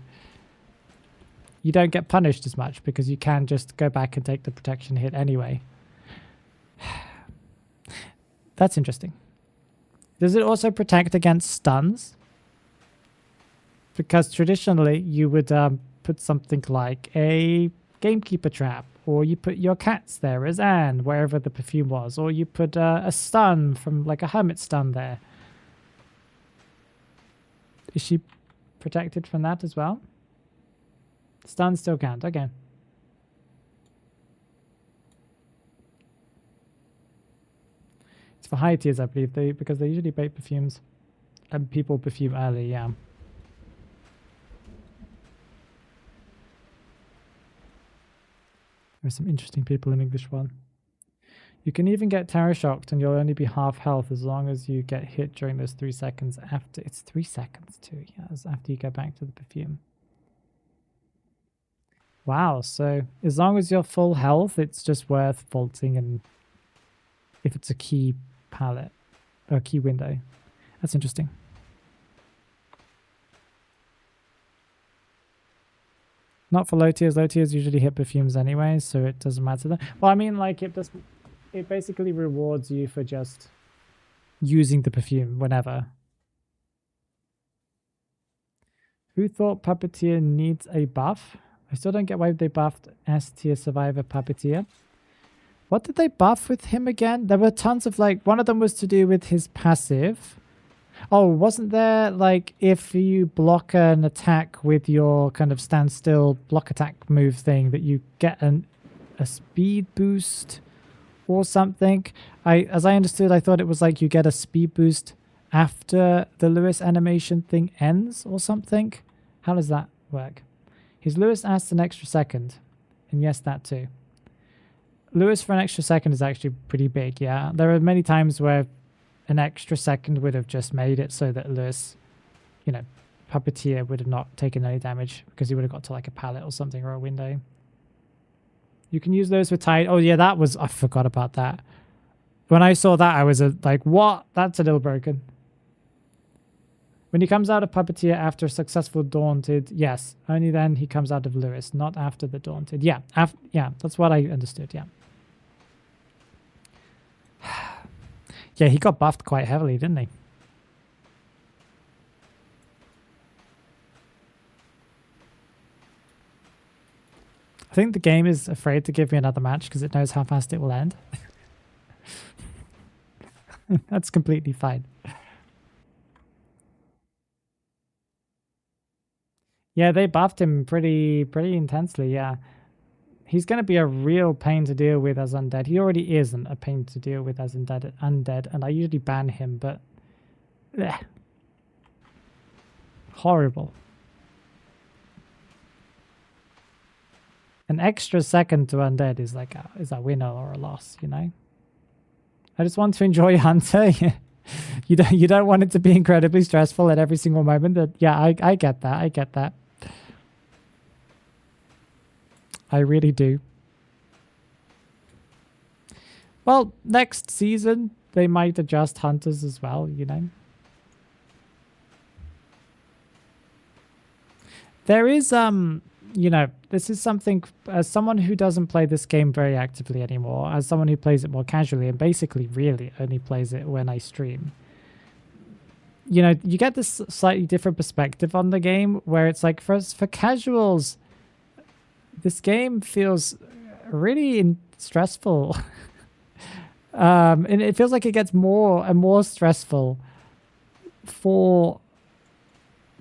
you don't get punished as much because you can just go back and take the protection hit anyway. That's interesting. Does it also protect against stuns? Because traditionally you would put something like a gamekeeper trap, or you put your cats there as Anne, wherever the perfume was, or you put a stun from like a hermit stun there. Is she protected from that as well? Stun still can't. Okay. It's for high tiers, I believe, because they usually bait perfumes and people perfume early, yeah. There's some interesting people in English 1. You can even get terror shocked and you'll only be half health as long as you get hit during those 3 seconds after. It's 3 seconds too, yes, after you go back to the perfume. Wow, so as long as you're full health, it's just worth vaulting, and if it's a key palette or key window. That's interesting. Not for low tiers. Low tiers usually hit perfumes anyway, so it doesn't matter then. Well, I mean, like it basically rewards you for just using the perfume whenever. Who thought Puppeteer needs a buff? I still don't get why they buffed S-tier Survivor Puppeteer. What did they buff with him again? There were tons of like, one of them was to do with his passive. Oh, wasn't there like if you block an attack with your kind of standstill block attack move thing that you get a speed boost or something? As I understood, I thought it was like you get a speed boost after the Lewis animation thing ends or something. How does that work? His Lewis asks an extra second. And yes, that too. Lewis for an extra second is actually pretty big, yeah. There are many times where an extra second would have just made it so that Lewis, you know, Puppeteer would have not taken any damage because he would have got to like a pallet or something or a window. You can use those with tide. Oh yeah, that was, I forgot about that. When I saw that, I was like, what? That's a little broken. When he comes out of Puppeteer after successful Daunted, yes. Only then he comes out of Lewis, not after the Daunted. Yeah, yeah, that's what I understood, yeah. Yeah, he got buffed quite heavily, didn't he? I think the game is afraid to give me another match because it knows how fast it will end. That's completely fine. Yeah, they buffed him pretty intensely, yeah. He's going to be a real pain to deal with as undead. He already isn't a pain to deal with as undead, and I usually ban him, but... Bleh. Horrible. An extra second to undead is like is a winner or a loss, you know? I just want to enjoy Hunter. you don't want it to be incredibly stressful at every single moment. Yeah, I get that. I get that. I really do. Well, next season they might adjust hunters as well, you know. There is you know, this is something, as someone who doesn't play this game very actively anymore, as someone who plays it more casually and basically really only plays it when I stream, you know, you get this slightly different perspective on the game where it's like for casuals, this game feels really stressful. And it feels like it gets more and more stressful for...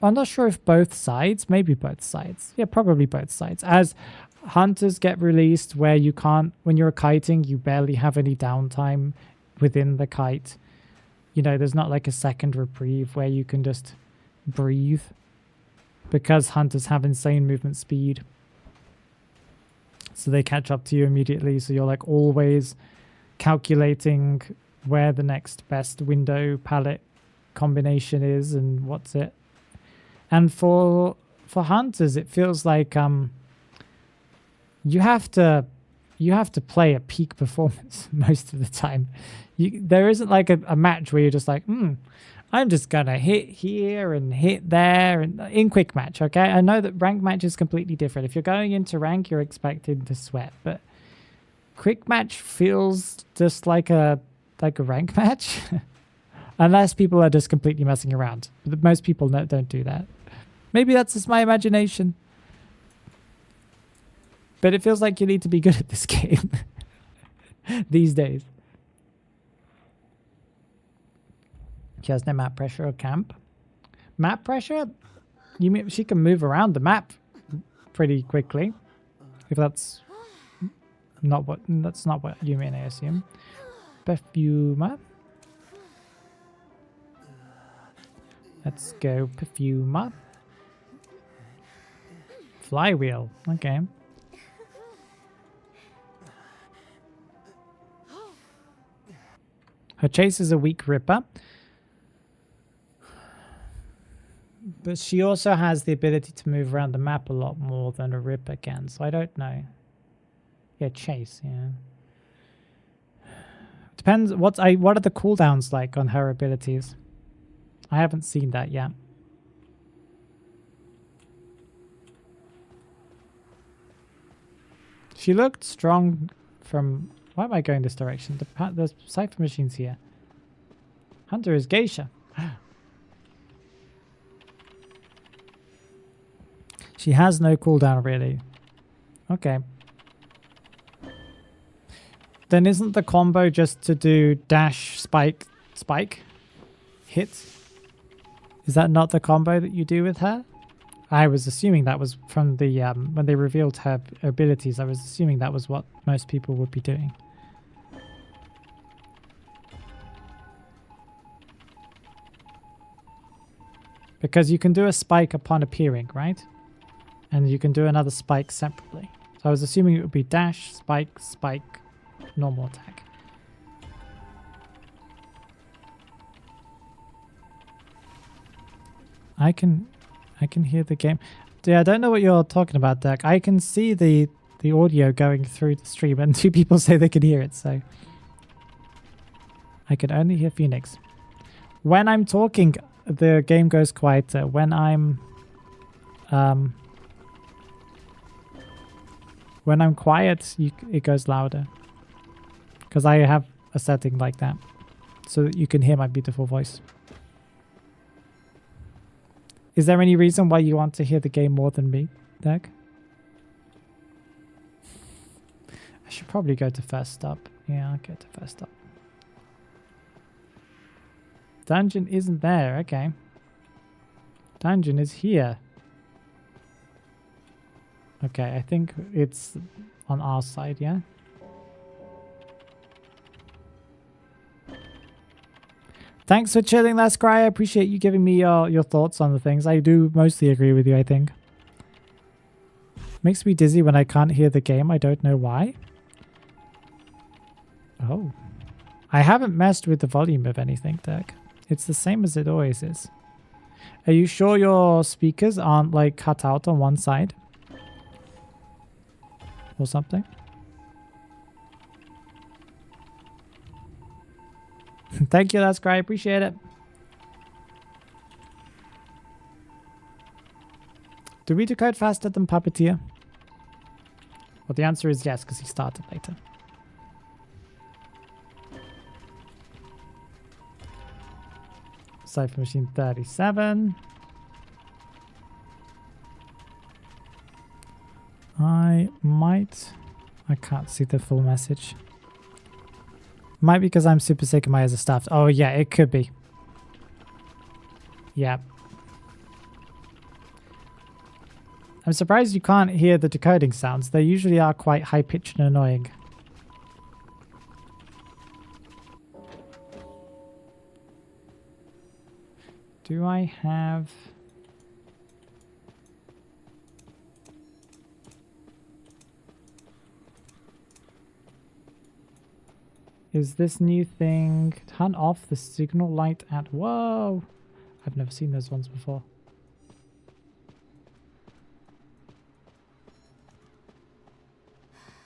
I'm not sure if both sides, maybe both sides. Yeah, probably both sides. As hunters get released where you can't, when you're kiting, you barely have any downtime within the kite. You know, there's not like a second reprieve where you can just breathe because hunters have insane movement speed. So they catch up to you immediately. So you're like always calculating where the next best window palette combination is and what's it. And for hunters, it feels like you have to play at peak performance most of the time. There isn't like a match where you're just like, I'm just gonna hit here and hit there and in quick match. Okay, I know that rank match is completely different. If you're going into rank, you're expected to sweat, but quick match feels just like a rank match, unless people are just completely messing around. But most people don't do that. Maybe that's just my imagination. But it feels like you need to be good at this game these days. She has no map pressure or camp. Map pressure? You mean she can move around the map pretty quickly. If that's not what you mean, I assume. Perfumer. Let's go Perfumer. Flywheel. Okay. Her chase is a weak Ripper. But she also has the ability to move around the map a lot more than a Ripper can. So I don't know. Yeah, chase, yeah. Depends what are the cooldowns like on her abilities? I haven't seen that yet. She looked strong from... Why am I going this direction? The Cypher machine's here. Hunter is Geisha. She has no cooldown, really. Okay. Then isn't the combo just to do dash, spike, hit? Is that not the combo that you do with her? I was assuming that was from the when they revealed her abilities. I was assuming that was what most people would be doing. Because you can do a spike upon appearing, right? And you can do another spike separately. So I was assuming it would be dash, spike, normal attack. I can hear the game. Yeah, I don't know what you're talking about, Dirk. I can see the audio going through the stream, and 2 people say they can hear it, so I can only hear Phoenix. When I'm talking, the game goes quieter. When I'm quiet, it goes louder. Because I have a setting like that, so that you can hear my beautiful voice. Is there any reason why you want to hear the game more than me, Doug? I should probably go to first stop. Yeah, I'll go to first stop. Dungeon isn't there. Okay. Dungeon is here. Okay, I think it's on our side, yeah? Thanks for chilling, Last Cry. I appreciate you giving me your thoughts on the things. I do mostly agree with you, I think. Makes me dizzy when I can't hear the game. I don't know why. Oh. I haven't messed with the volume of anything, Dirk. It's the same as it always is. Are you sure your speakers aren't like cut out on one side? Or something? Thank you, that's great. I appreciate it. Do we decode faster than Puppeteer? Well, the answer is yes, because he started later. Cypher Machine 37. I can't see the full message. Might be because I'm super sick and my ears are stuffed. Oh yeah, it could be. Yeah. I'm surprised you can't hear the decoding sounds. They usually are quite high-pitched and annoying. Do I have... Is this new thing... Turn off the signal light at... Whoa! I've never seen those ones before.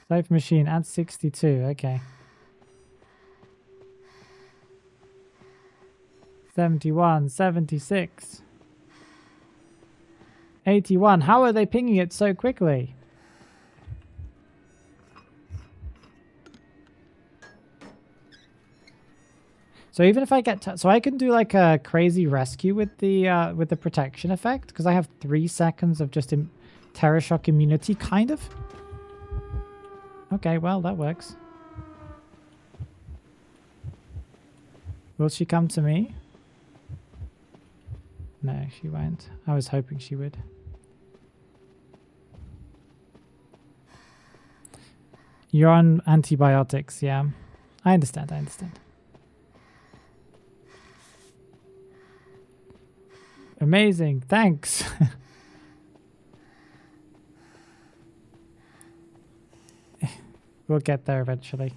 Save machine at 62. Okay. 71, 76. 81. How are they pinging it so quickly? So even if I get... so I can do like a crazy rescue with the protection effect, because I have 3 seconds of just Terror Shock immunity, kind of. Okay, well, that works. Will she come to me? No, she won't. I was hoping she would. You're on antibiotics, yeah. I understand, I understand. Amazing, thanks. We'll get there eventually.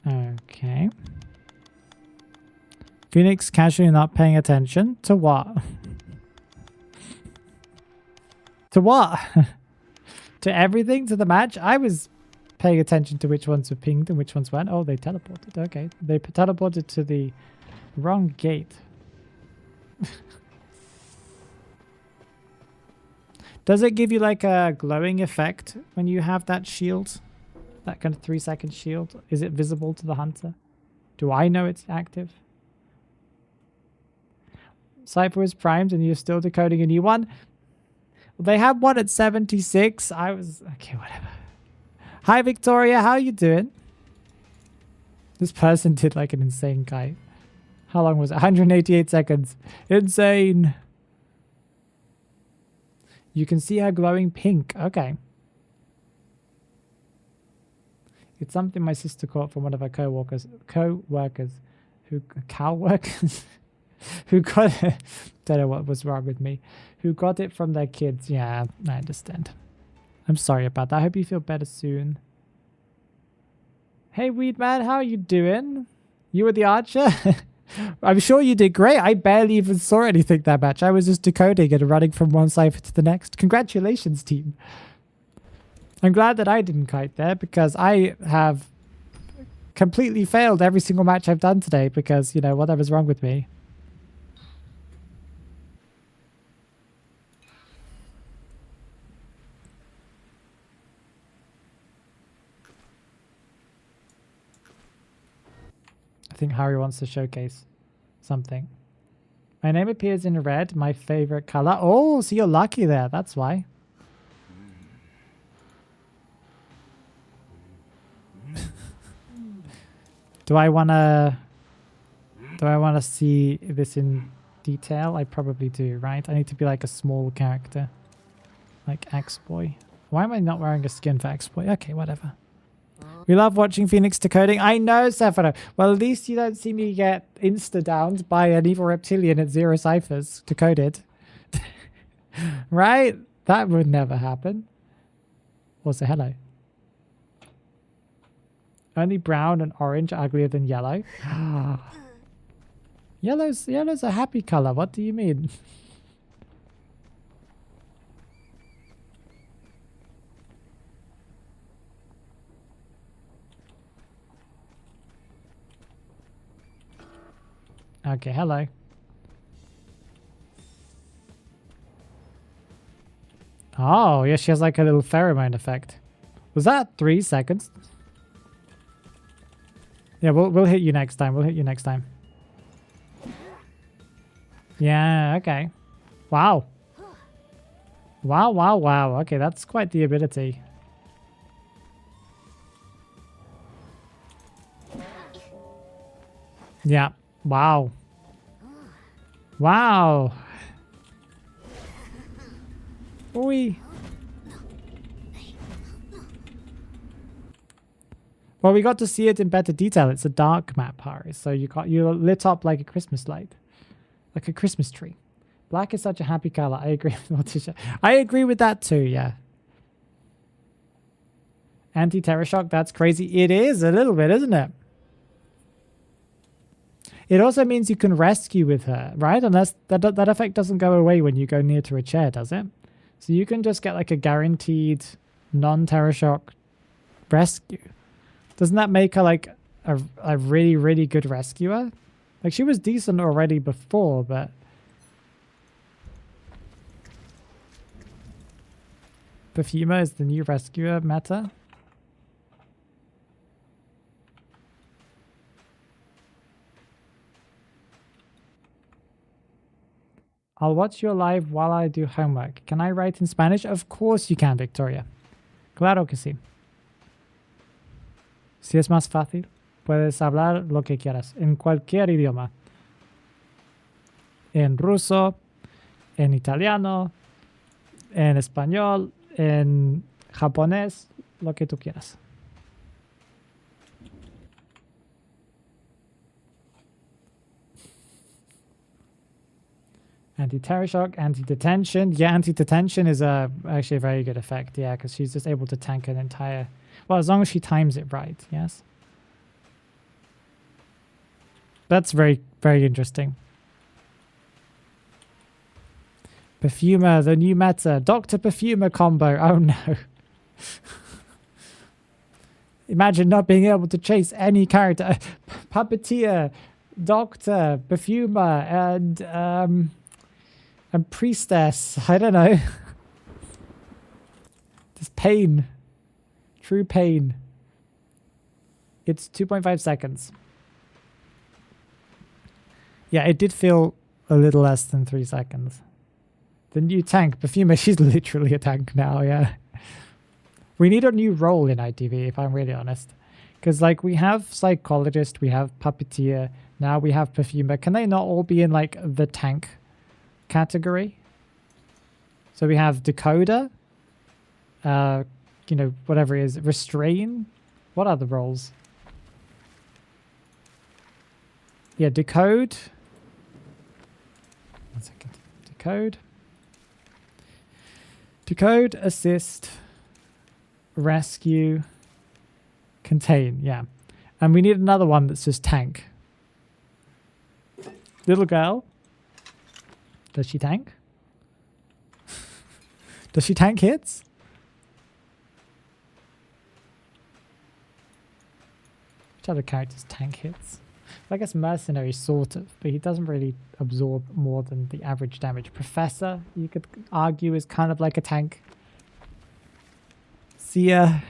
Okay. Phoenix casually not paying attention. To what? To what? To everything? To the match? I was paying attention to which ones were pinged and which ones weren't. Oh, they teleported. Okay. They teleported to the wrong gate. Does it give you like a glowing effect when you have that shield? That kind of 3-second shield? Is it visible to the hunter? Do I know it's active? Cypher was primed and you're still decoding a new one? Well, they had one at 76. I was... Okay, whatever. Hi, Victoria. How are you doing? This person did like an insane kite. How long was it? 188 seconds. Insane. You can see her glowing pink. Okay. It's something my sister caught from one of her co-workers who cow workers who got it. Don't know what was wrong with me. Who got it from their kids. Yeah, I understand. I'm sorry about that. I hope you feel better soon. Hey, Weed Man, how are you doing? You were the archer? I'm sure you did great. I barely even saw anything that match. I was just decoding and running from one cipher to the next. Congratulations, team. I'm glad that I didn't kite there because I have completely failed every single match I've done today because, you know, whatever's wrong with me. I think Harry wants to showcase something. My name appears in red, my favorite color. Oh, so you're lucky there. That's why. Do I want to see this in detail? I probably do, right? I need to be like a small character. Like X-Boy. Why am I not wearing a skin for X-Boy? Okay, whatever. We love watching Phoenix decoding. I know, Sephiro. Well, at least you don't see me get insta-downed by an evil reptilian at 0 ciphers decoded. Right? That would never happen. Also, hello. Only brown and orange are uglier than yellow. Yellow's a happy color. What do you mean? Okay, hello. Oh, yeah, she has like a little pheromone effect. Was that 3 seconds? Yeah, we'll hit you next time. We'll hit you next time. Yeah, okay. Wow. Wow, wow, wow. Okay, that's quite the ability. Yeah. Wow. Wow. Oi. Well, we got to see it in better detail. It's a dark map, Harry. So you lit up like a Christmas light. Like a Christmas tree. Black is such a happy color. I agree with Morticia. I agree with that too, yeah. Anti-terror shock, that's crazy. It is a little bit, isn't it? It also means you can rescue with her, right? Unless that effect doesn't go away when you go near to a chair, does it? So you can just get like a guaranteed non-terror shock rescue. Doesn't that make her like a really, really good rescuer? Like she was decent already before, but... Perfuma is the new rescuer meta. I'll watch your live while I do homework. Can I write in Spanish? Of course you can, Victoria. Claro que sí. Si es más fácil, puedes hablar lo que quieras, en cualquier idioma. En ruso, en italiano, en español, en japonés, lo que tú quieras. Anti-terror shock, anti-detention. Yeah, anti-detention is actually a very good effect. Yeah, because she's just able to tank an entire... Well, as long as she times it right, yes. That's very, very interesting. Perfuma, the new meta. Dr. Perfuma combo. Oh no. Imagine not being able to chase any character. Puppeteer, Doctor, Perfuma, and Priestess. I don't know. Just pain. True pain. It's 2.5 seconds. Yeah, it did feel a little less than 3 seconds. The new tank, Perfuma, she's literally a tank now, yeah. We need a new role in ITV, if I'm really honest. Because, like, we have Psychologist, we have Puppeteer, now we have Perfuma. Can they not all be in, like, the tank category? So we have Decoder, you know, whatever it is, Restrain. What are the roles? Yeah, Decode. 1 second. Decode. Decode, Assist, Rescue, Contain, yeah. And we need another one that's just tank. Little girl. Does she tank? Does she tank hits? other characters tank hits? I guess Mercenary sort of, but he doesn't really absorb more than the average damage. Professor, you could argue, is kind of like a tank. Seer,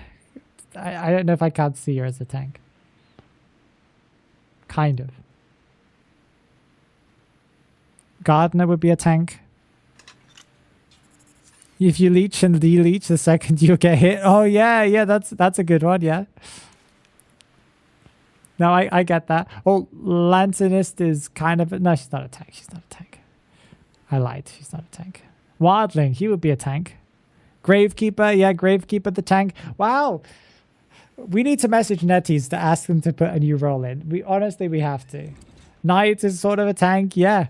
I don't know if I count Seer as a tank. Kind of. Gardener would be a tank. If you leech and de-leech the second you get hit. Oh yeah, that's a good one, yeah. No, I get that. Oh, Lanternist is kind of... No, she's not a tank. She's not a tank. I lied. She's not a tank. Wildling, he would be a tank. Gravekeeper, yeah, Gravekeeper the tank. Wow. We need to message Netties to ask them to put a new role in. We have to. Knight is sort of a tank, yeah.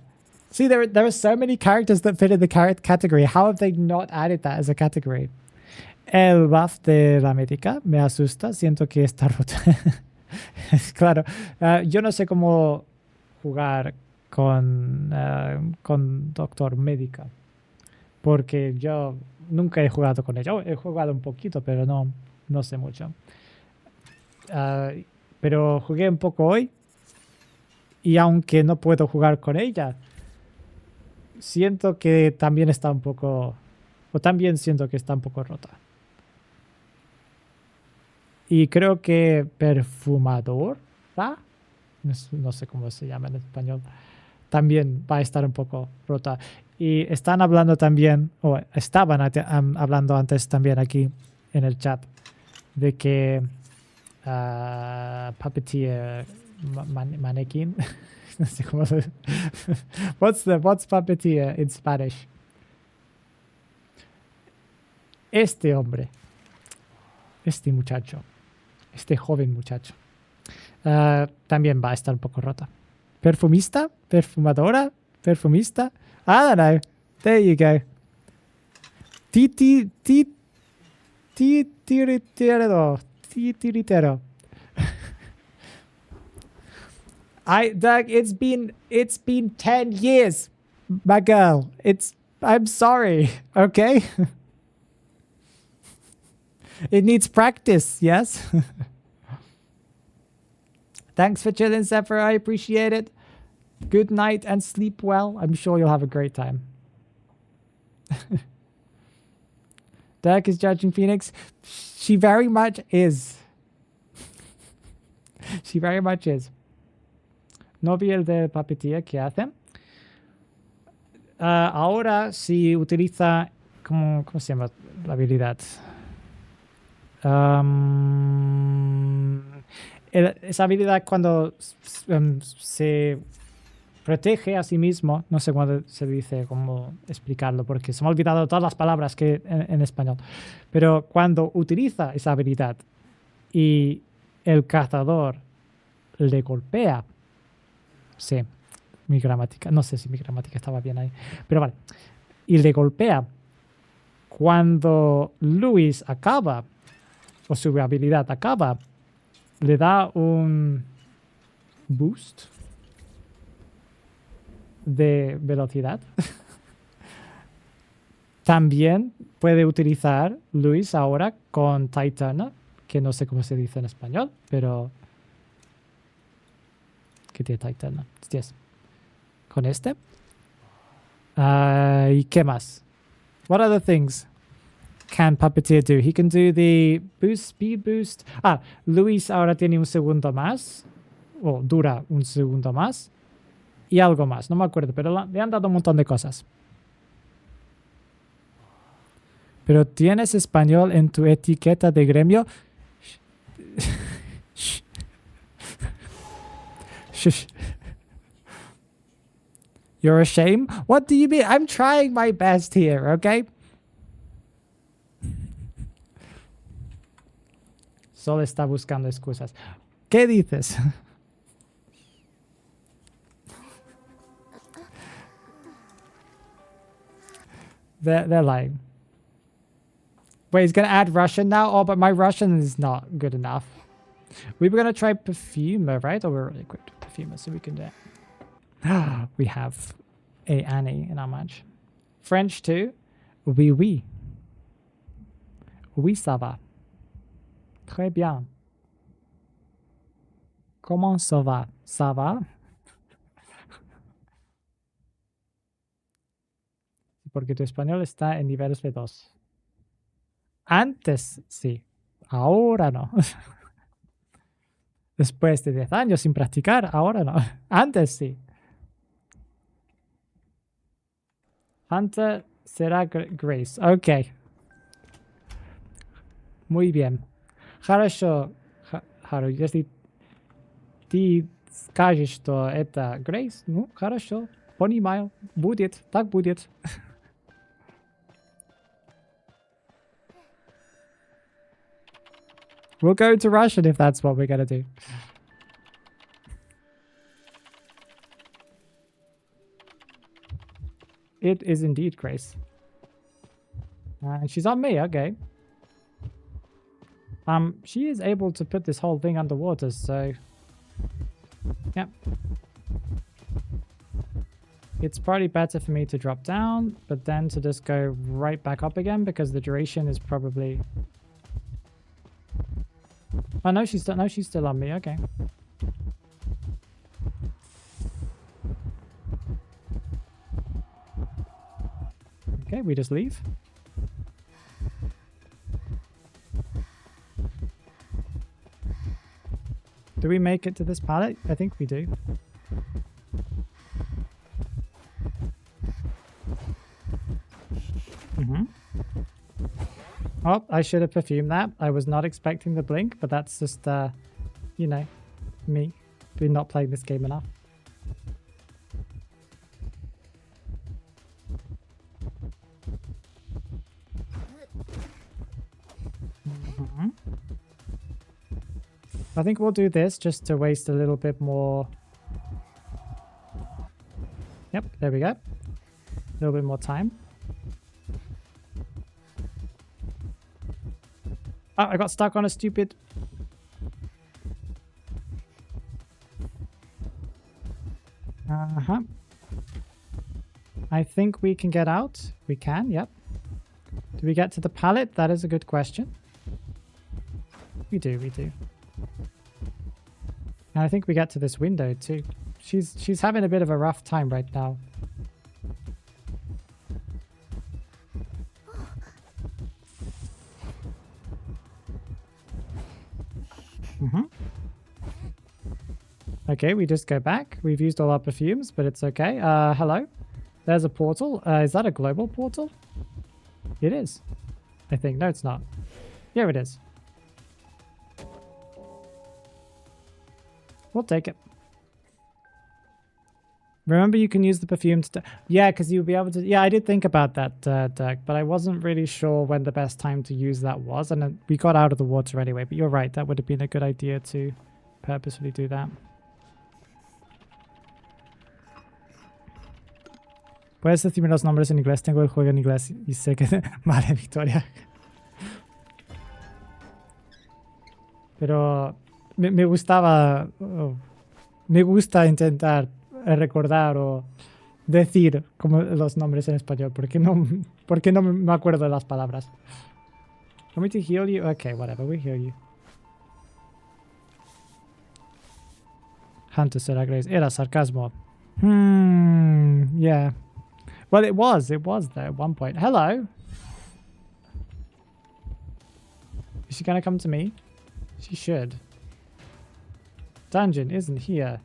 See, there are so many characters that fit in the category. How have they not added that as a category? El buff de la médica me asusta. Siento que está roto. Claro, yo no sé cómo jugar con Doctor Médica, porque yo nunca he jugado con ella. He jugado un poquito, pero no sé mucho. Pero jugué un poco hoy y aunque no puedo jugar con ella, siento que también está un poco, o también siento que está un poco rota. Y creo que perfumador, ¿ah? No sé cómo se llama en español, también va a estar un poco rota. Y están hablando también, o estaban hablando antes también aquí en el chat, de que Puppeteer Mannequin, no sé cómo se what's Puppeteer in Spanish? Este hombre, este muchacho, este joven muchacho, también va a estar un poco rota. Perfumista, perfumadora, perfumista. I don't know. There you go. Titiritero. Doug, it's been 10 years, my girl. I'm sorry, okay? It needs practice, yes? Thanks for chilling, Zephyr. I appreciate it. Good night and sleep well. I'm sure you'll have a great time. Dirk is judging Phoenix. She very much is. She very much is. No vi el de Puppeteer que hace. Ahora si utiliza... ¿Cómo se llama la habilidad? Esa habilidad cuando se protege a sí mismo, no sé cómo se dice, cómo explicarlo, porque se me ha olvidado todas las palabras que en español, pero cuando utiliza esa habilidad y el cazador le golpea, sí, mi gramática, no sé si mi gramática estaba bien ahí, pero vale, y le golpea, cuando Luis acaba, o su habilidad acaba, le da un boost de velocidad. También puede utilizar Luis ahora con Titan, que no sé cómo se dice en español, pero ¿qué tiene Titan? Yes. Con este. ¿Y qué más? What other things can Puppeteer do? He can do the boost, speed boost. Luis ahora tiene un segundo más. O dura un segundo más. Y algo más. No me acuerdo, pero le han dado un montón de cosas. Pero tienes español en tu etiqueta de gremio. Shush. You're ashamed? What do you mean? I'm trying my best here, okay? Solo está buscando excusas. ¿Qué dices? They're lying. Wait, he's going to add Russian now? Oh, but my Russian is not good enough. We were going to try Perfumer, right? Or we're really good at Perfumer, so we can do it. We have a Annie in our match. French too? Oui, oui. Oui, ça va. Très bien. Comment ça va? Ça va? Porque tu español está en niveles B2. Antes sí, ahora no. Después de 10 años sin practicar, ahora no. Antes sí. Hunter será Grace. Ok. Muy bien. Хорошо. Haru, если ты скажешь, что это Grace, ну, хорошо. Понимаю. Будет. Так будет. We'll go to Russian if that's what we're gonna do. It is indeed Grace. And she's on me, okay. She is able to put this whole thing underwater, so... Yep. It's probably better for me to drop down, but then to just go right back up again, because the duration is probably... Oh, no, she's still on me, okay. Okay, we just leave. Do we make it to this pallet? I think we do. Oh, I should have perfumed that. I was not expecting the blink, but that's just, you know, me being not playing this game enough. I think we'll do this just to waste a little bit more. Yep, there we go. A little bit more time. Oh, I got stuck on a stupid... Uh-huh. I think we can get out. We can, yep. Do we get to the pallet? That is a good question. We do, we do. And I think we get to this window too. She's having a bit of a rough time right now. Okay, we just go back. We've used all our perfumes, but it's okay. Hello. There's a portal. Is that a global portal? It is. I think. No, it's not. Yeah, it is. We'll take it. Remember, you can use the perfume to... Yeah, because you'll be able to... Yeah, I did think about that, Dirk, but I wasn't really sure when the best time to use that was. And we got out of the water anyway, but you're right. That would have been a good idea to purposefully do that. Puedes decirme los nombres en inglés. Tengo el juego en inglés y sé que... Vale, Victoria. Pero me gustaba... me gusta intentar recordar o decir como los nombres en español. Porque no me acuerdo de las palabras. Want me to heal you? Okay, whatever. We heal you. Hunter será Grace. Era sarcasmo. Yeah. Well, it was there at one point. Hello. Is she gonna come to me? She should. Dungeon isn't here.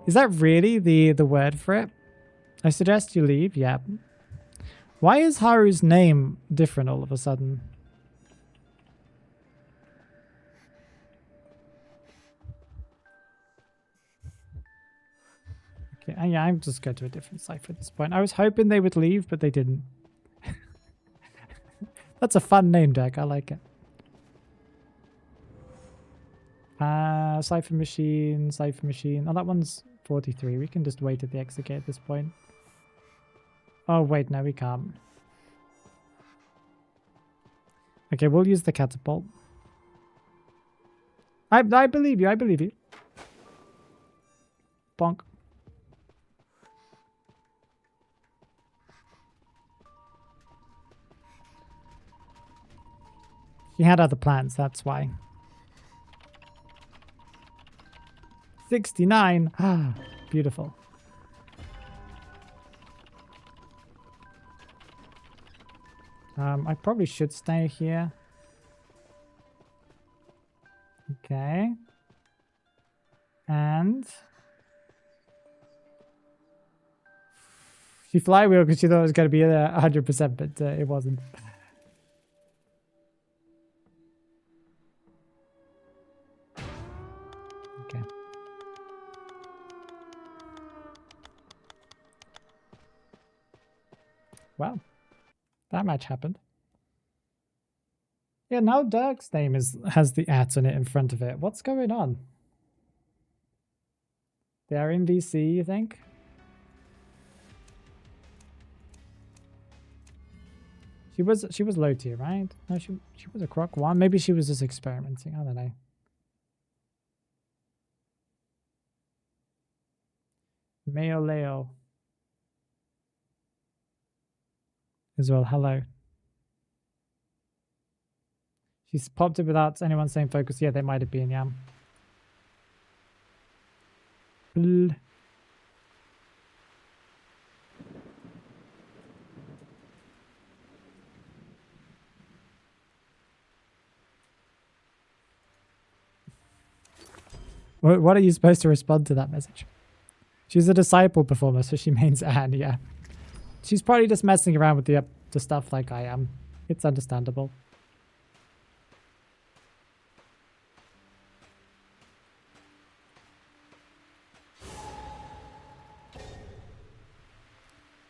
Is that really the word for it? I suggest you leave. Yeah. Why is Haru's name different all of a sudden? Okay, yeah, I'm just going to a different cipher at this point. I was hoping they would leave, but they didn't. That's a fun name, Jack. I like it. Cipher machine, cipher machine. Oh, that one's 43. We can just wait at the exit gate at this point. Oh, wait, no, we can't. Okay, we'll use the catapult. I believe you, I believe you. Bonk. He had other plans, that's why. 69. Ah, beautiful. I probably should stay here. Okay. And she flywheel because she thought it was going to be there 100%, but it wasn't. Okay. Wow. That match happened. Yeah, now Dirk's name has the @ on it in front of it. What's going on? They are in VC, you think? She was low tier, right? No, she was a croc 1. Maybe she was just experimenting. I don't know. Mayo Leo as well. Hello. She's popped it without anyone saying focus. Yeah, they might have been, yeah. What are you supposed to respond to that message? She's a disciple performer, so she means Anne, yeah. She's probably just messing around with the stuff like I am. It's understandable.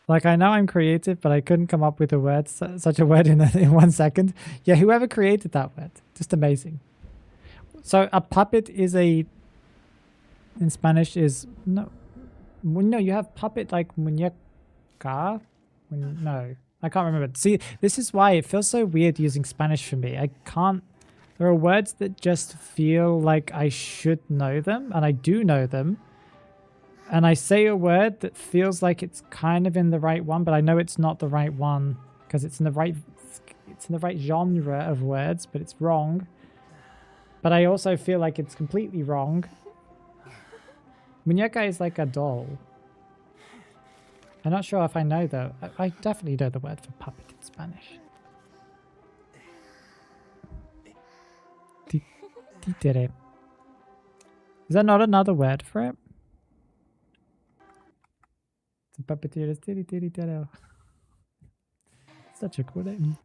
Like, I know I'm creative, but I couldn't come up with a word, such a word in 1 second. Yeah, whoever created that word. Just amazing. So a puppet is in Spanish is, no, you have puppet like muñeca. No, I can't remember. See, this is why it feels so weird using Spanish for me. I can't, there are words that just feel like I should know them, and I do know them. And I say a word that feels like it's kind of in the right one, but I know it's not the right one because it's in the right genre of words, but it's wrong. But I also feel like it's completely wrong. Muñeca is like a doll. I'm not sure if I know though. I definitely know the word for puppet in Spanish. Títere. Is that not another word for it? The puppeteer is tiri. Such a cool name.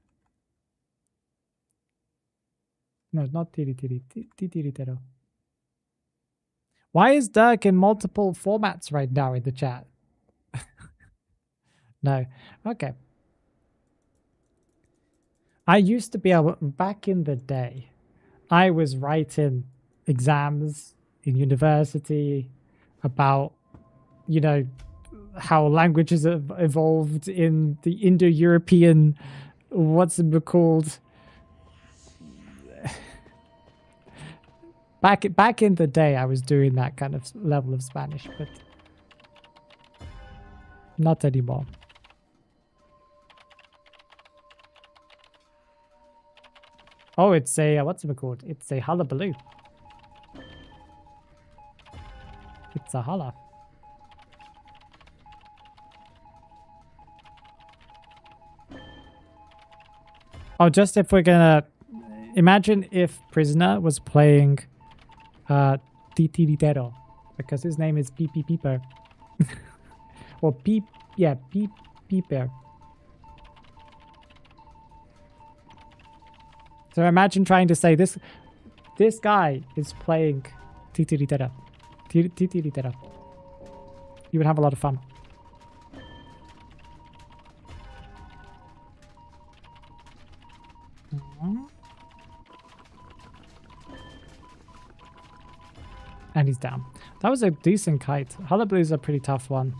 No, not tiri. Why is Dirk in multiple formats right now in the chat? No. Okay. I used to be able, back in the day, I was writing exams in university about, you know, how languages have evolved in the Indo-European, what's it called? Back in the day, I was doing that kind of level of Spanish, but not anymore. Oh, it's a, what's it called? It's a hullabaloo. It's a holla. Oh, just if we're gonna imagine if Prisoner was playing Titiritero, because his name is Peeper. Or Peeper. So imagine trying to say this guy is playing Titiritero. Titiritero. You would have a lot of fun. And he's down. That was a decent kite. Hullabaloo is a pretty tough one.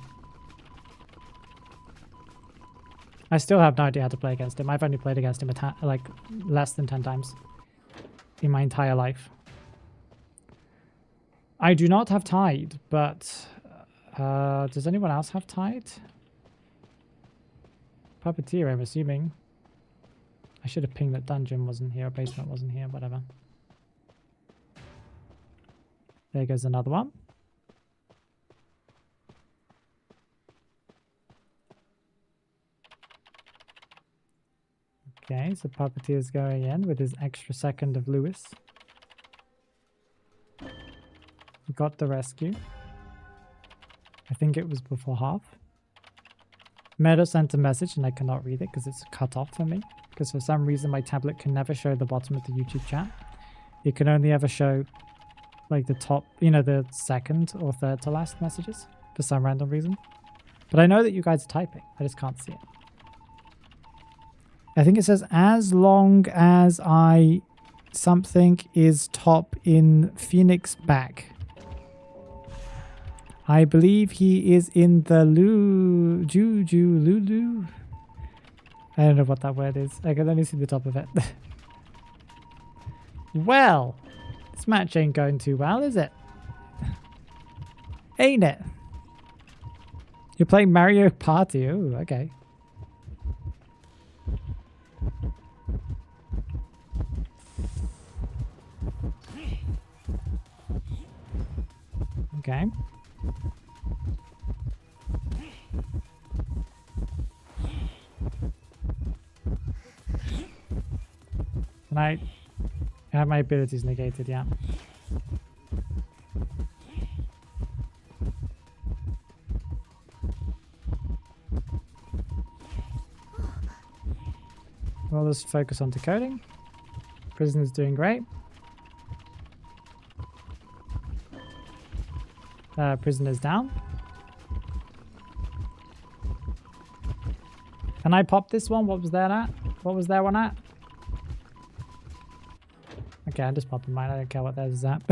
I still have no idea how to play against him. I've only played against him like less than 10 times in my entire life. I do not have Tide, but does anyone else have Tide? Puppeteer, I'm assuming. I should have pinged that dungeon wasn't here, or basement wasn't here, whatever. There goes another one. Okay, so Puppeteer's going in with his extra second of Lewis. He got the rescue. I think it was before half. Meadow sent a message and I cannot read it because it's cut off for me. Because for some reason my tablet can never show the bottom of the YouTube chat. It can only ever show like the top, you know, the second or third to last messages for some random reason. But I know that you guys are typing. I just can't see it. I think it says as long as something is top in Phoenix back. I believe he is in the Lulu. I don't know what that word is. I can only see the top of it. Well, this match ain't going too well, is it? Ain't it? You're playing Mario Party. Oh, okay. Okay. Can I have my abilities negated? Yeah. Well, let's focus on decoding. Prisoner's doing great. Prisoner's down. Can I pop this one? What was that at? What was that one at? Okay, I'm just popping mine. I don't care what theirs is at.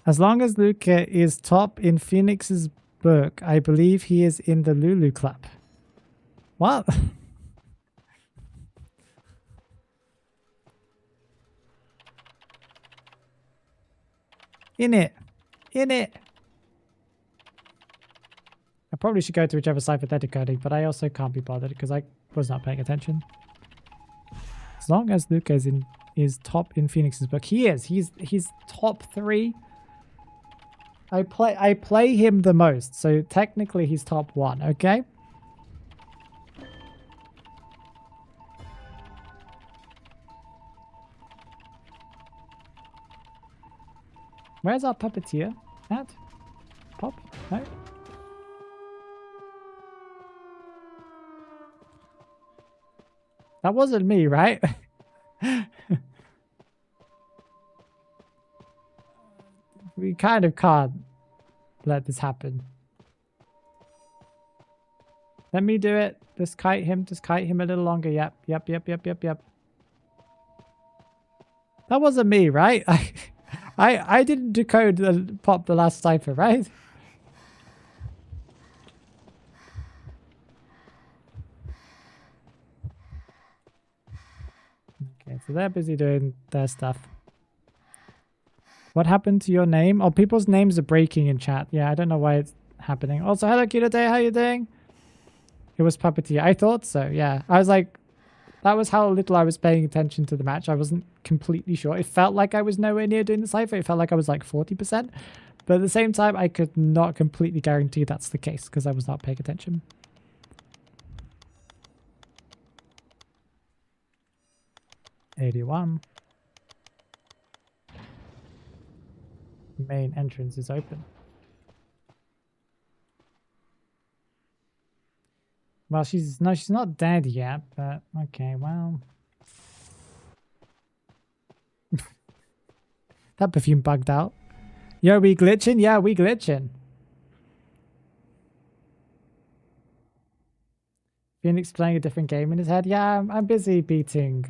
As long as Luca is top in Phoenix's book, I believe he is in the Lulu Club. What? In it. In it. I probably should go to whichever cipher they're decoding, but I also can't be bothered because I was not paying attention. As long as Luca is top in Phoenix's book, he is. He's top 3. I play him the most, so technically he's top 1. Okay. Where's our puppeteer at? Pop? No. That wasn't me, right? We kind of can't let this happen. Let me do it. Just kite him a little longer. Yep. That wasn't me, right? I didn't decode pop the last cipher, right? Okay, so they're busy doing their stuff. What happened to your name? Oh, people's names are breaking in chat. Yeah, I don't know why it's happening. Also, hello, Kita Day. How you doing? It was Puppeteer. I thought so, yeah. I was like, that was how little I was paying attention to the match. I wasn't completely sure. It felt like I was nowhere near doing the cipher. It felt like I was like 40%. But at the same time, I could not completely guarantee that's the case because I was not paying attention. '81. Main entrance is open. Well, she's not dead yet, but okay, well. That perfume bugged out. Yo, we glitching? Yeah, we glitching. Phoenix playing a different game in his head. Yeah, I'm busy beating,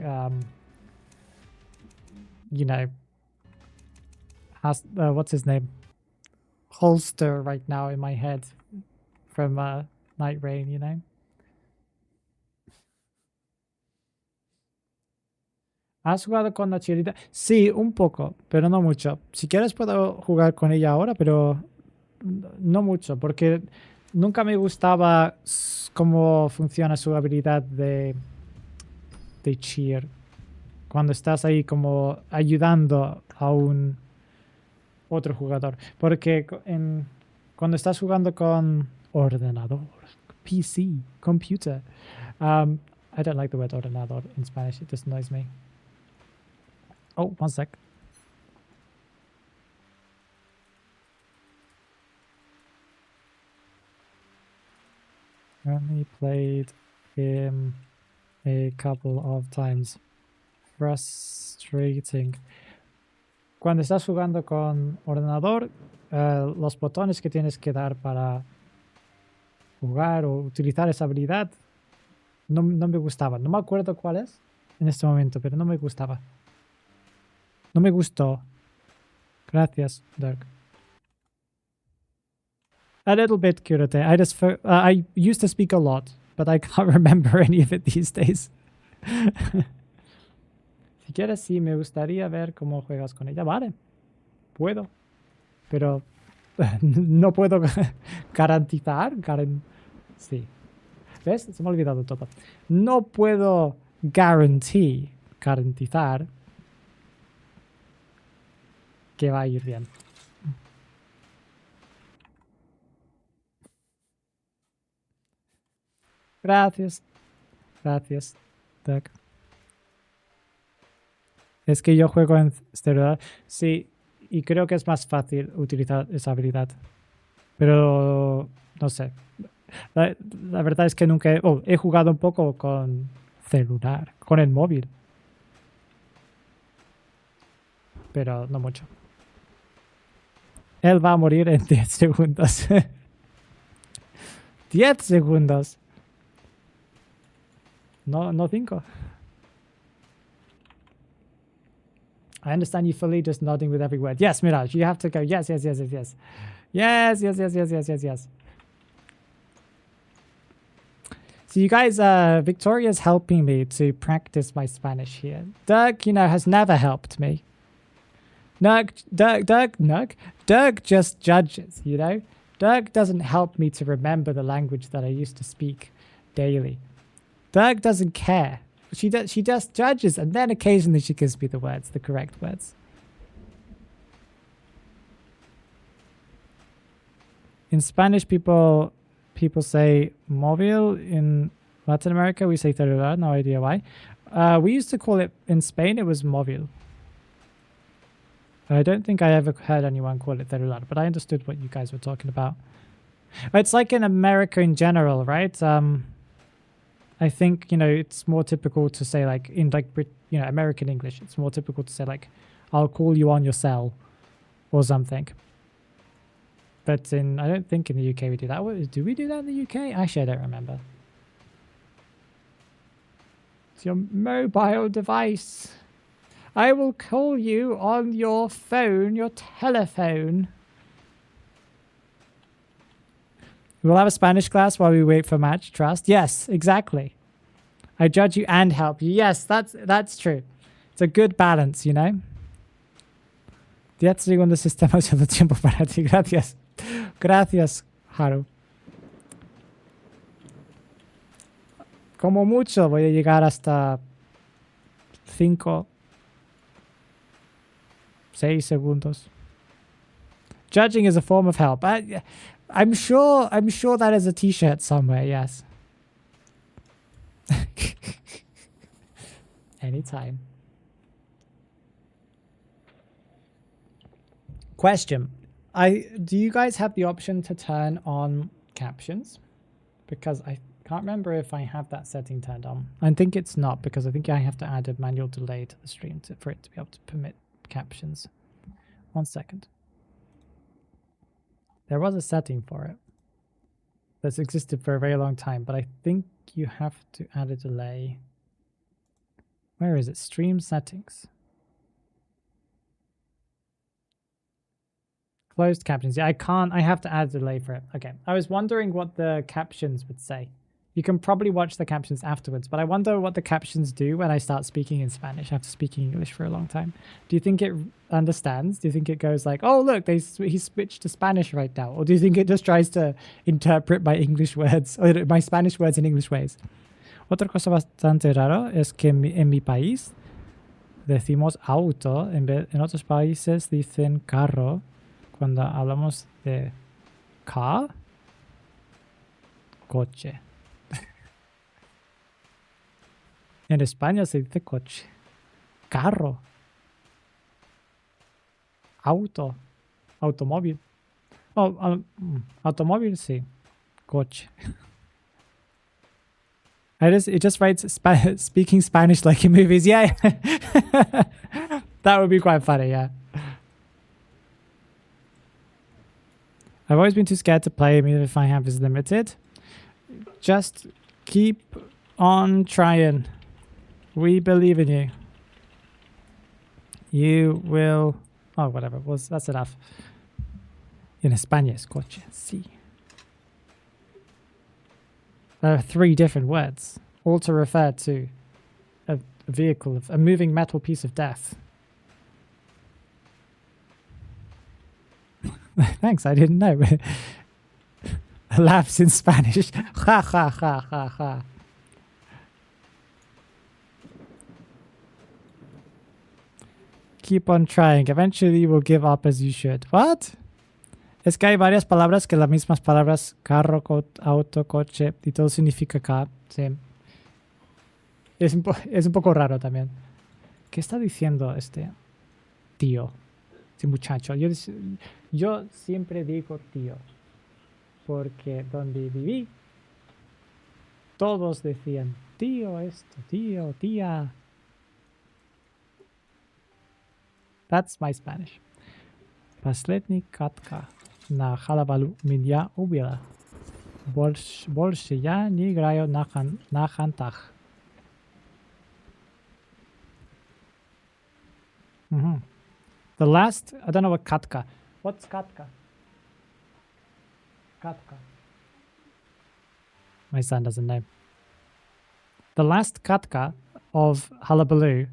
you know, what's his name? Holster right now in my head from Night Rain, you know? ¿Has jugado con la Chirita? Sí, un poco, pero no mucho. Si quieres puedo jugar con ella ahora, pero no mucho, porque nunca me gustaba cómo funciona su habilidad de de cheer. Cuando estás ahí como ayudando a un otro jugador. Porque cuando estás jugando con ordenador, PC, computer. I don't like the word ordenador in Spanish. It just annoys me. Oh, one sec. Only played him a couple of times. Frustrating. Cuando estás jugando con ordenador, los botones que tienes que dar para jugar o utilizar esa habilidad no me gustaban. No me acuerdo cuál es en este momento, pero no me gustaba. No me gustó. Gracias, Dirk. A little bit, Kurate. I used to speak a lot, but I can't remember any of it these days. Si quieres, sí, me gustaría ver cómo juegas con ella. Vale, puedo. Pero no puedo garantizar. Sí. ¿Ves? Se me ha olvidado todo. No puedo garantizar que va a ir bien. Gracias. Gracias, Doug. Es que yo juego en celular. Sí, y creo que es más fácil utilizar esa habilidad. Pero no sé. La verdad es que nunca he jugado un poco con celular, con el móvil. Pero no mucho. Él va a morir en 10 segundos. 10 segundos. No 5. I understand you fully, just nodding with every word. Yes, Mirage, you have to go. Yes. Yes. So you guys, Victoria's helping me to practice my Spanish here. Doug, has never helped me. Doug just judges, Doug doesn't help me to remember the language that I used to speak daily. Doug doesn't care. She just judges, and then occasionally she gives me the correct words. In Spanish, people say móvil. In Latin America, we say celular. No idea why. We used to call it, in Spain, it was móvil. I don't think I ever heard anyone call it celular, but I understood what you guys were talking about. It's like in America in general, right? I think, it's more typical to say in American English, it's more typical to say I'll call you on your cell or something. But I don't think in the UK we do that. Do we do that in the UK? Actually, I don't remember. It's your mobile device. I will call you on your phone, your telephone. We'll have a Spanish class while we wait for match. Trust. Yes, exactly. I judge you and help you. Yes, that's true. It's a good balance, 10 segundos es demasiado tiempo para ti. Gracias. Gracias, Haru. Como mucho voy a llegar hasta 5, 6 segundos. Judging is a form of help. I'm sure that is a t-shirt somewhere, yes. Anytime. Question. Do you guys have the option to turn on captions? Because I can't remember if I have that setting turned on. I think it's not, because I think I have to add a manual delay to the stream for it to be able to permit captions. 1 second. There was a setting for it that's existed for a very long time, but I think you have to add a delay. Where is it? Stream settings. Closed captions. Yeah, I can't. I have to add a delay for it. Okay. I was wondering what the captions would say. You can probably watch the captions afterwards, but I wonder what the captions do when I start speaking in Spanish after speaking English for a long time. Do you think it understands? Do you think it goes like, oh, look, he switched to Spanish right now? Or do you think it just tries to interpret my English words, or my Spanish words in English ways? Otra cosa bastante raro es que en mi país decimos auto, en otros países dicen carro. Cuando hablamos de car, coche. En España se dice coche. Carro. Auto. Automóvil. Oh, automóvil, sí. Coche. It just writes speaking Spanish like in movies. Yeah. That would be quite funny, yeah. I've always been too scared to play, even if my hand is limited. Just keep on trying. We believe in you. You will... Oh, whatever. That's enough. En España es coche. Sí. There are 3 different words, all to refer to a vehicle, a moving metal piece of death. Thanks, I didn't know. Laughs in Spanish. Ha ha ha ha ha. Keep on trying. Eventually you will give up as you should. What? Es que hay varias palabras que las mismas palabras carro, auto, coche y todo significa car. Sí. Es un poco raro también. ¿Qué está diciendo este tío? Este muchacho. Yo siempre digo tío. Porque donde viví, todos decían tío esto, tío, tía. That's my Spanish. Последний катка на халабалу меня убила. Больше я не играю на хантах. The last, I don't know what katka. What's katka? Katka. My son doesn't know. The last katka of Hullabaloo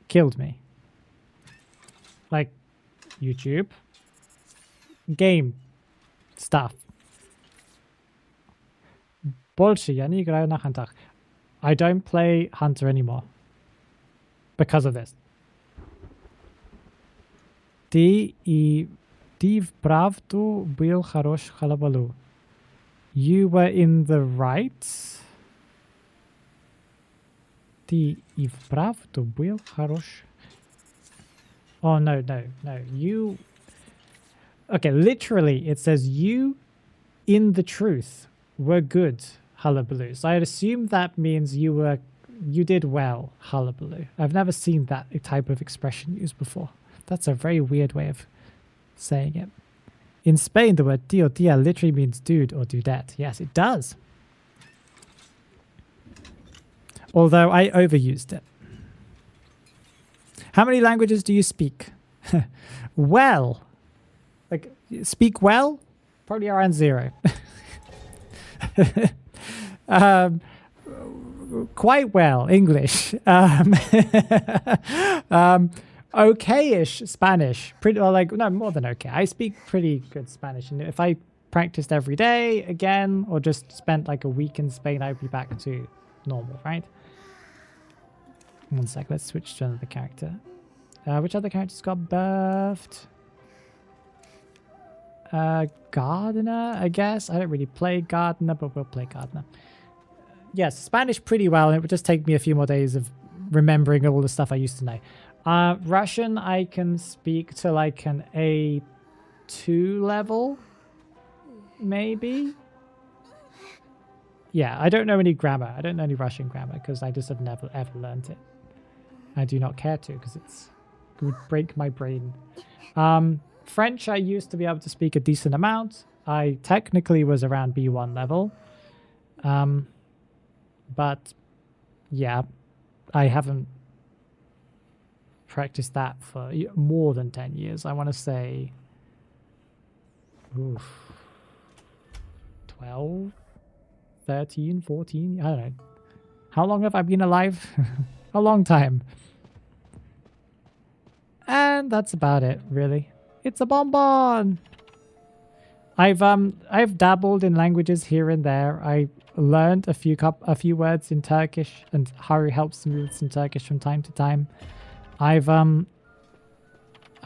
killed me. Like YouTube, game stuff. Больше я не играю на хантах. I don't play Hunter anymore because of this. Ты вправду был хорош Hullabaloo. You were in the right. Ты вправду был хорош. Oh, no. You... Okay, literally, it says you, in the truth, were good, Hullabaloo. So I'd assume that means you did well, Hullabaloo. I've never seen that type of expression used before. That's a very weird way of saying it. In Spain, the word tío, tía literally means dude or dudette. Yes, it does. Although I overused it. How many languages do you speak? Well, like speak well, probably around 0. Quite well, English. Okay-ish Spanish. Pretty, or like, no, more than okay. I speak pretty good Spanish, and if I practiced every day again, or just spent like a week in Spain, I'd be back to normal, right? 1 sec, let's switch to another character. Which other characters got buffed? Gardener, I guess. I don't really play Gardener, but we'll play Gardener. Yes, Spanish pretty well, and it would just take me a few more days of remembering all the stuff I used to know. Russian, I can speak to like an A2 level, maybe? Yeah, I don't know any grammar. I don't know any Russian grammar because I just have never ever learned it. I do not care to because it would break my brain. French, I used to be able to speak a decent amount. I technically was around B1 level. But yeah, I haven't practiced that for more than 10 years. I want to say 12, 13, 14. I don't know. How long have I been alive? A long time. And that's about it, really. It's a bonbon! I've dabbled in languages here and there. I learned a few words in Turkish, and Haru helps me with some Turkish from time to time. I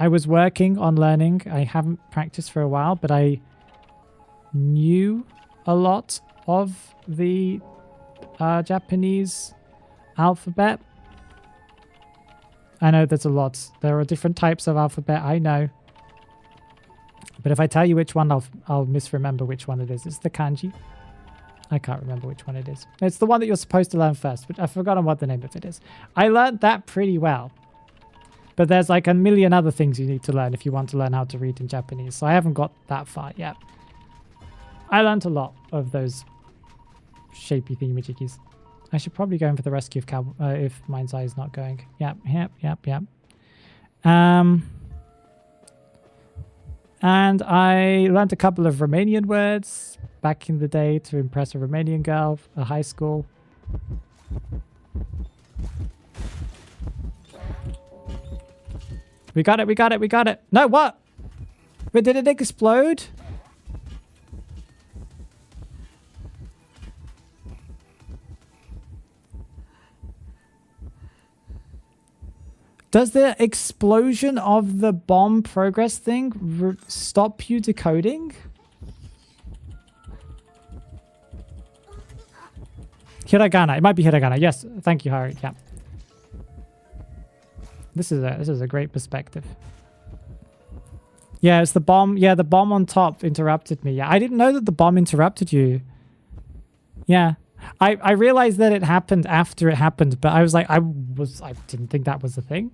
was working on learning. I haven't practiced for a while, but I knew a lot of the Japanese alphabet. I know there's a lot. There are different types of alphabet, I know. But if I tell you which one, I'll misremember which one it is. It's the kanji. I can't remember which one it is. It's the one that you're supposed to learn first, but I've forgotten what the name of it is. I learned that pretty well. But there's like a million other things you need to learn if you want to learn how to read in Japanese. So I haven't got that far yet. I learned a lot of those shapey thingamajiggies. I should probably go in for the rescue if Mind's Eye is not going. Yep. And I learned a couple of Romanian words back in the day to impress a Romanian girl at high school. We got it. No, what? But did it explode? Does the explosion of the bomb progress thing stop you decoding? Hiragana. It might be hiragana. Yes. Thank you, Harry. Yeah. This is a great perspective. Yeah, it's the bomb. Yeah, the bomb on top interrupted me. Yeah, I didn't know that the bomb interrupted you. Yeah. I realized that it happened after it happened, but I was like, I didn't think that was a thing.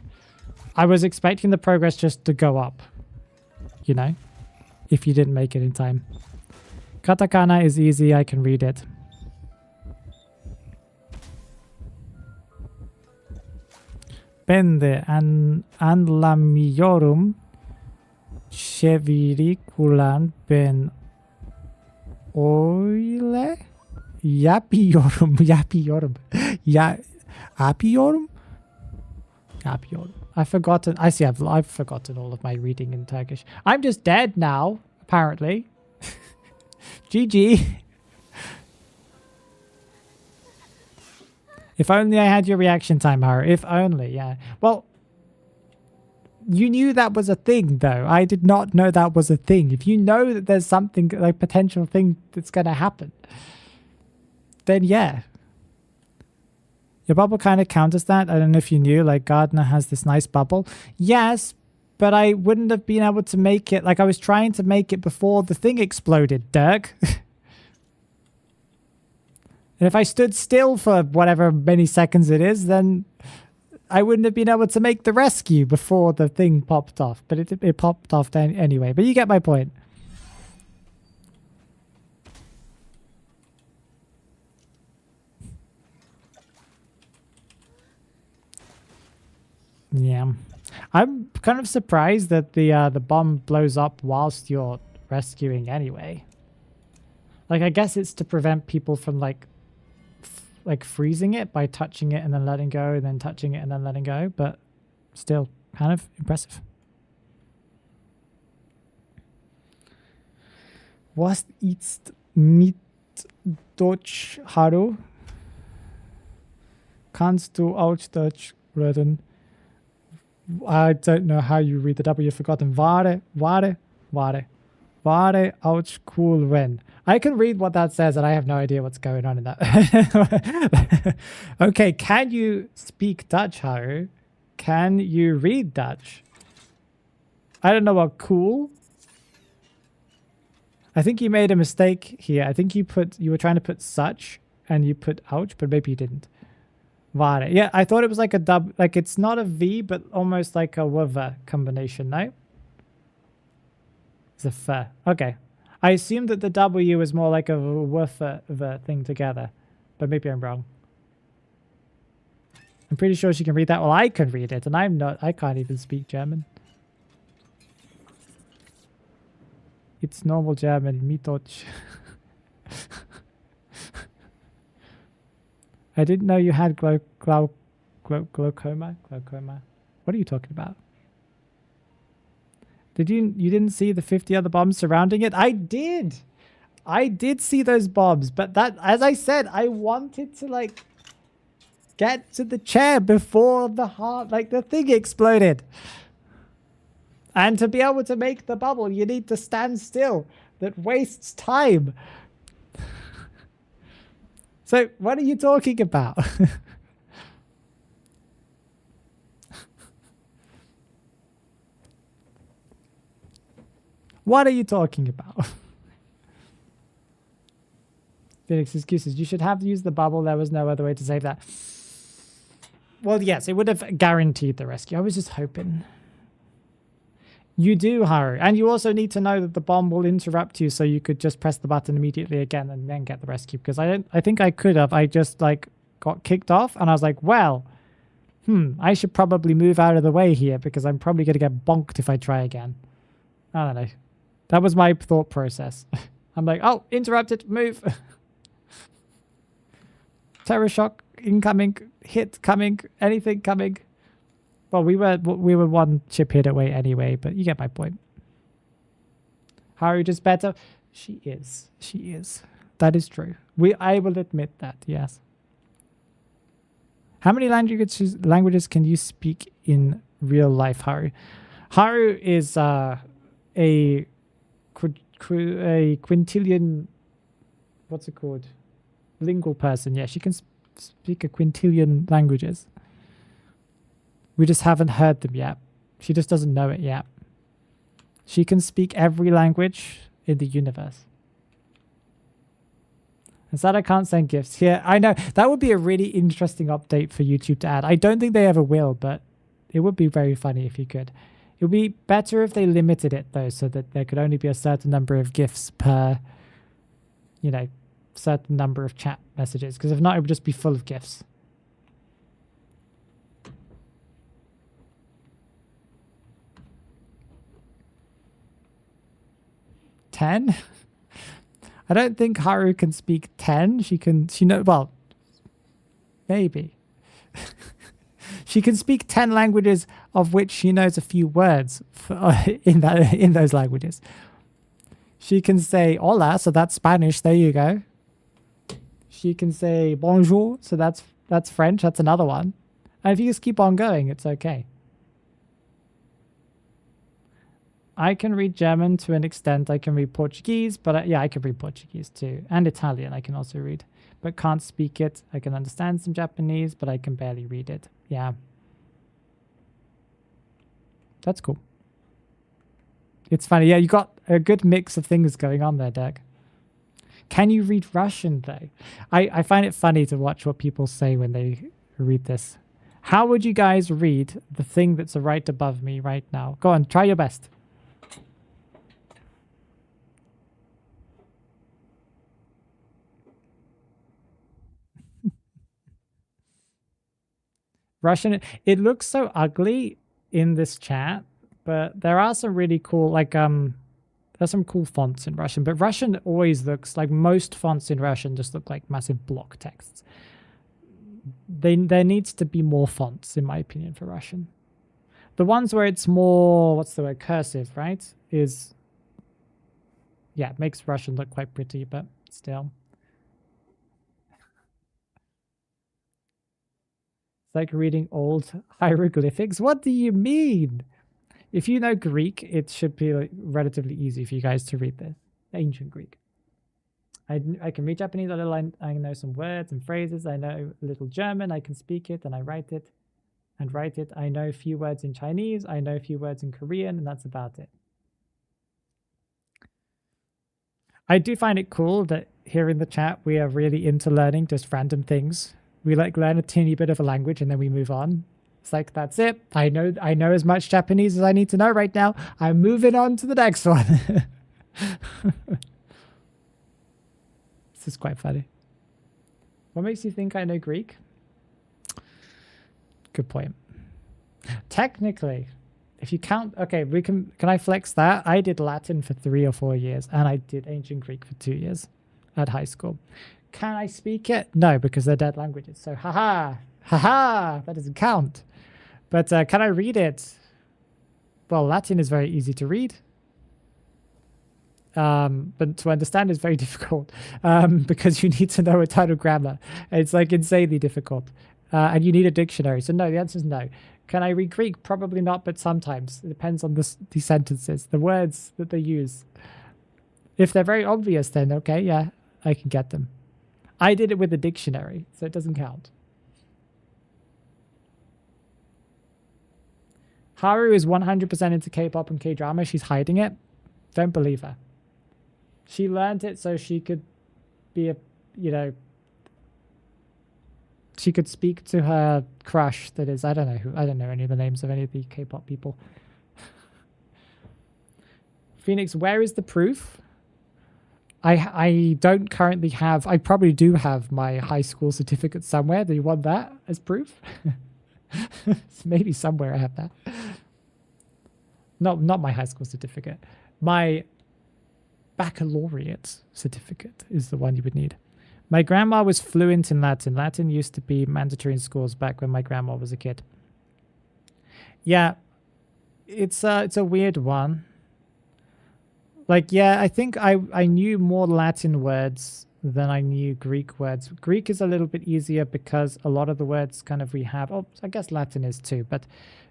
I was expecting the progress just to go up, you know, if you didn't make it in time. Katakana is easy. I can read it. Pende an la miorum cheviriculan ben oile yapiorum. Apiorum. I've forgotten. I see. I've forgotten all of my reading in Turkish. I'm just dead now, apparently. GG. If only I had your reaction time, Haru. If only, yeah. Well, you knew that was a thing, though. I did not know that was a thing. If you know that there's something, like, potential thing that's going to happen, then yeah. Your bubble kind of counters that. I don't know if you knew, like, Gardner has this nice bubble. Yes, but I wouldn't have been able to make it. Like, I was trying to make it before the thing exploded, Dirk. And if I stood still for whatever many seconds it is, then I wouldn't have been able to make the rescue before the thing popped off. But it popped off anyway. But you get my point. Yeah. I'm kind of surprised that the bomb blows up whilst you're rescuing anyway. Like, I guess it's to prevent people from, like freezing it by touching it and then letting go, and then touching it and then letting go, but still kind of impressive. Was ist mit Deutsch, Haru? Kannst du auch Deutsch reden? I don't know how you read the W. You've forgotten. Ware auch cool when. I can read what that says, and I have no idea what's going on in that. Okay, can you speak Dutch, Haru? Can you read Dutch? I don't know what cool. I think you made a mistake here. I think you were trying to put such, and you put ouch, but maybe you didn't. Ware. Yeah, I thought it was like a dub, like it's not a V, but almost like a W combination, no? It's a F. Okay. I assumed that the W is more like a W thing together, but maybe I'm wrong. I'm pretty sure she can read that. Well, I can read it, and I can't even speak German. It's normal German, mi Deutsch. I didn't know you had glaucoma. Glaucoma? What are you talking about? You didn't see the 50 other bombs surrounding it? I did. I did see those bombs, but that, as I said, I wanted to like get to the chair before the thing exploded. And to be able to make the bubble, you need to stand still. That wastes time. So what are you talking about? What are you talking about? Phoenix excuses. You should have used the bubble. There was no other way to save that. Well, yes, it would have guaranteed the rescue. I was just hoping. You do, Haru. And you also need to know that the bomb will interrupt you, so you could just press the button immediately again and then get the rescue. Because I think I could have. I just like got kicked off and I was like, well, I should probably move out of the way here because I'm probably going to get bonked if I try again. I don't know. That was my thought process. I'm like, oh, interrupted, move. Terror shock incoming, hit coming, anything coming. Well, we were one chip hit away anyway, but you get my point. Haru just better. She is. She is. That is true. I will admit that, yes. How many languages can you speak in real life, Haru? Haru is a quintillion, what's it called? Lingual person. Yeah, she can speak a quintillion languages. We just haven't heard them yet. She just doesn't know it yet. She can speak every language in the universe. And sad I can't send gifts. Yeah, I know. That would be a really interesting update for YouTube to add. I don't think they ever will, but it would be very funny if you could. It would be better if they limited it, though, so that there could only be a certain number of gifts per, you know, certain number of chat messages. Because if not, it would just be full of gifts. $10? I don't think Haru can speak 10. Well, maybe. She can speak 10 languages, of which she knows a few words in those languages. She can say hola, so that's Spanish. There you go. She can say bonjour, so that's French. That's another one. And if you just keep on going, it's okay. I can read German to an extent. I can read Portuguese, but yeah, I can read Portuguese too. And Italian I can also read, but can't speak it. I can understand some Japanese, but I can barely read it. Yeah. That's cool. It's funny. Yeah, you got a good mix of things going on there, Dirk. Can you read Russian, though? I find it funny to watch what people say when they read this. How would you guys read the thing that's right above me right now? Go on, try your best. Russian, it looks so ugly in this chat, but there are some really cool, like, there's some cool fonts in Russian, but Russian always looks like most fonts in Russian just look like massive block texts. There needs to be more fonts, in my opinion, for Russian. The ones where it's more, what's the word, cursive, right? Is, yeah, it makes Russian look quite pretty, but still. It's like reading old hieroglyphics. What do you mean? If you know Greek, it should be like relatively easy for you guys to read this. Ancient Greek. I can read Japanese a little. I know some words and phrases. I know a little German. I can speak it and I write it and write it. I know a few words in Chinese. I know a few words in Korean, and that's about it. I do find it cool that here in the chat, we are really into learning just random things. We like learn a teeny bit of a language and then we move on. It's like, that's it. I know as much Japanese as I need to know right now. I'm moving on to the next one. This is quite funny. What makes you think I know Greek? Good point. Technically, if you count, okay, can I flex that? I did Latin for 3 or 4 years, and I did ancient Greek for 2 years at high school. Can I speak it? No, because they're dead languages. So, haha, that doesn't count. But can I read it? Well, Latin is very easy to read. But to understand is very difficult because you need to know a ton of grammar. It's like insanely difficult. And you need a dictionary. So no, the answer is no. Can I read Greek? Probably not, but sometimes. It depends on the sentences, the words that they use. If they're very obvious, then okay, yeah, I can get them. I did it with a dictionary, so it doesn't count. Haru is 100% into K-pop and K-drama. She's hiding it. Don't believe her. She learned it so she could be a, you know, she could speak to her crush. That is, I don't know any of the names of any of the K-pop people. Phoenix, where is the proof? I don't currently have, I probably do have my high school certificate somewhere. Do you want that as proof? Maybe somewhere I have that. Not my high school certificate. My baccalaureate certificate is the one you would need. My grandma was fluent in Latin. Latin used to be mandatory in schools back when my grandma was a kid. Yeah, it's a weird one. Like, yeah, I think I knew more Latin words than I knew Greek words. Greek is a little bit easier because a lot of the words kind of we have. Oh, I guess Latin is too, but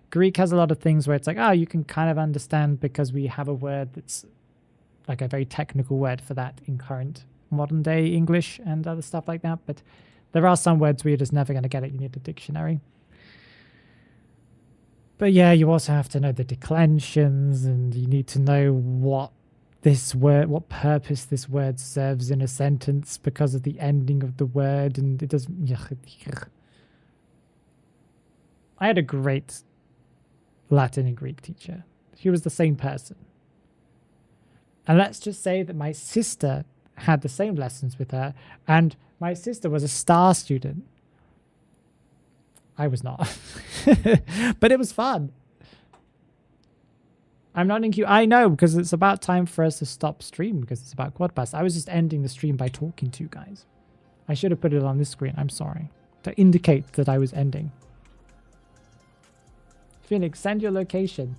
Greek has a lot of things where it's like, oh, you can kind of understand because we have a word that's like a very technical word for that in current modern day English and other stuff like that. But there are some words where you're just never going to get it. You need a dictionary. But yeah, you also have to know the declensions and you need to know what purpose this word serves in a sentence because of the ending of the word, and it doesn't. I had a great Latin and Greek teacher. She was the same person. And let's just say that my sister had the same lessons with her, and my sister was a star student. I was not. But it was fun. I'm not in queue. I know, because it's about time for us to stop stream because it's about Quad Pass. I was just ending the stream by talking to you guys. I should have put it on this screen. I'm sorry. To indicate that I was ending. Phoenix, send your location.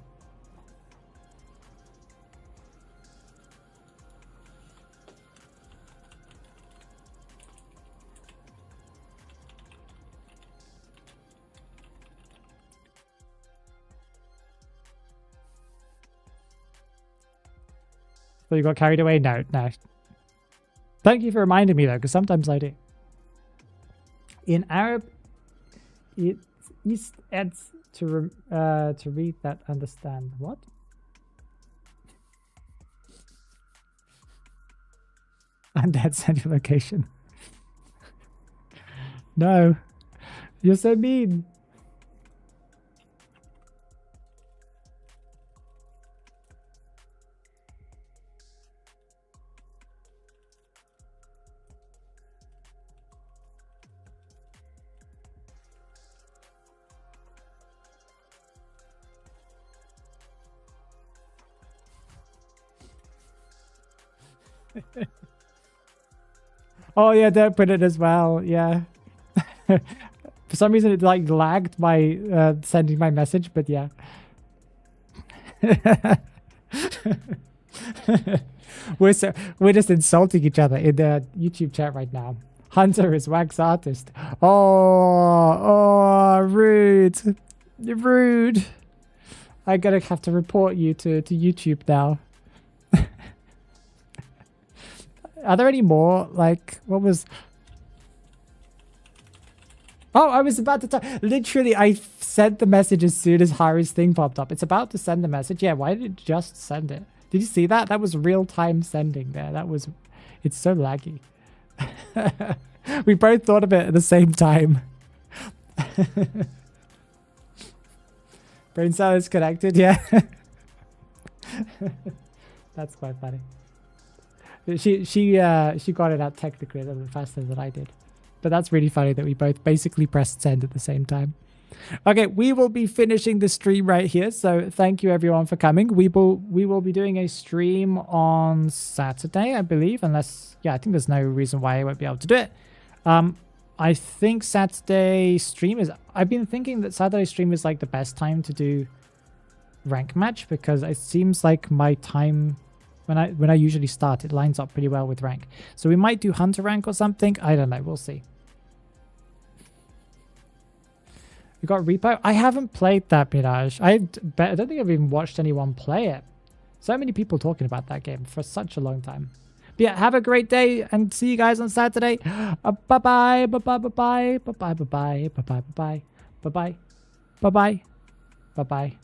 So you got carried away? No. Thank you for reminding me though, because sometimes I do. In Arab, it's east adds to read that understand. What? Undead, send your location. No, you're so mean. Oh yeah, don't put it as well. Yeah. For some reason it like lagged my sending my message, but yeah. We're just insulting each other in the YouTube chat right now. Hunter is wax artist. Oh, rude. Rude. I'm gonna have to report you to YouTube now. Are there any more? Like, what was... Oh, I was about to talk. Literally, I sent the message as soon as Haru's thing popped up. It's about to send the message. Yeah, why did it just send it? Did you see that? That was real-time sending there. That was... It's so laggy. We both thought of it at the same time. Brain cell is connected, yeah. That's quite funny. She got it out technically a little bit faster than I did. But that's really funny that we both basically pressed send at the same time. Okay, we will be finishing the stream right here. So thank you everyone for coming. We will be doing a stream on Saturday, I believe. Unless, yeah, I think there's no reason why I won't be able to do it. I think Saturday stream is... I've been thinking that Saturday stream is like the best time to do rank match because it seems like my time when I usually start, it lines up pretty well with rank. So we might do hunter rank or something. I don't know. We'll see. We got Repo. I haven't played that, Mirage. I don't think I've even watched anyone play it. So many people talking about that game for such a long time. But yeah, have a great day and see you guys on Saturday. Bye-bye. Bye-bye. Bye-bye. Bye-bye. Bye-bye. Bye-bye. Bye-bye. Bye-bye. Bye-bye.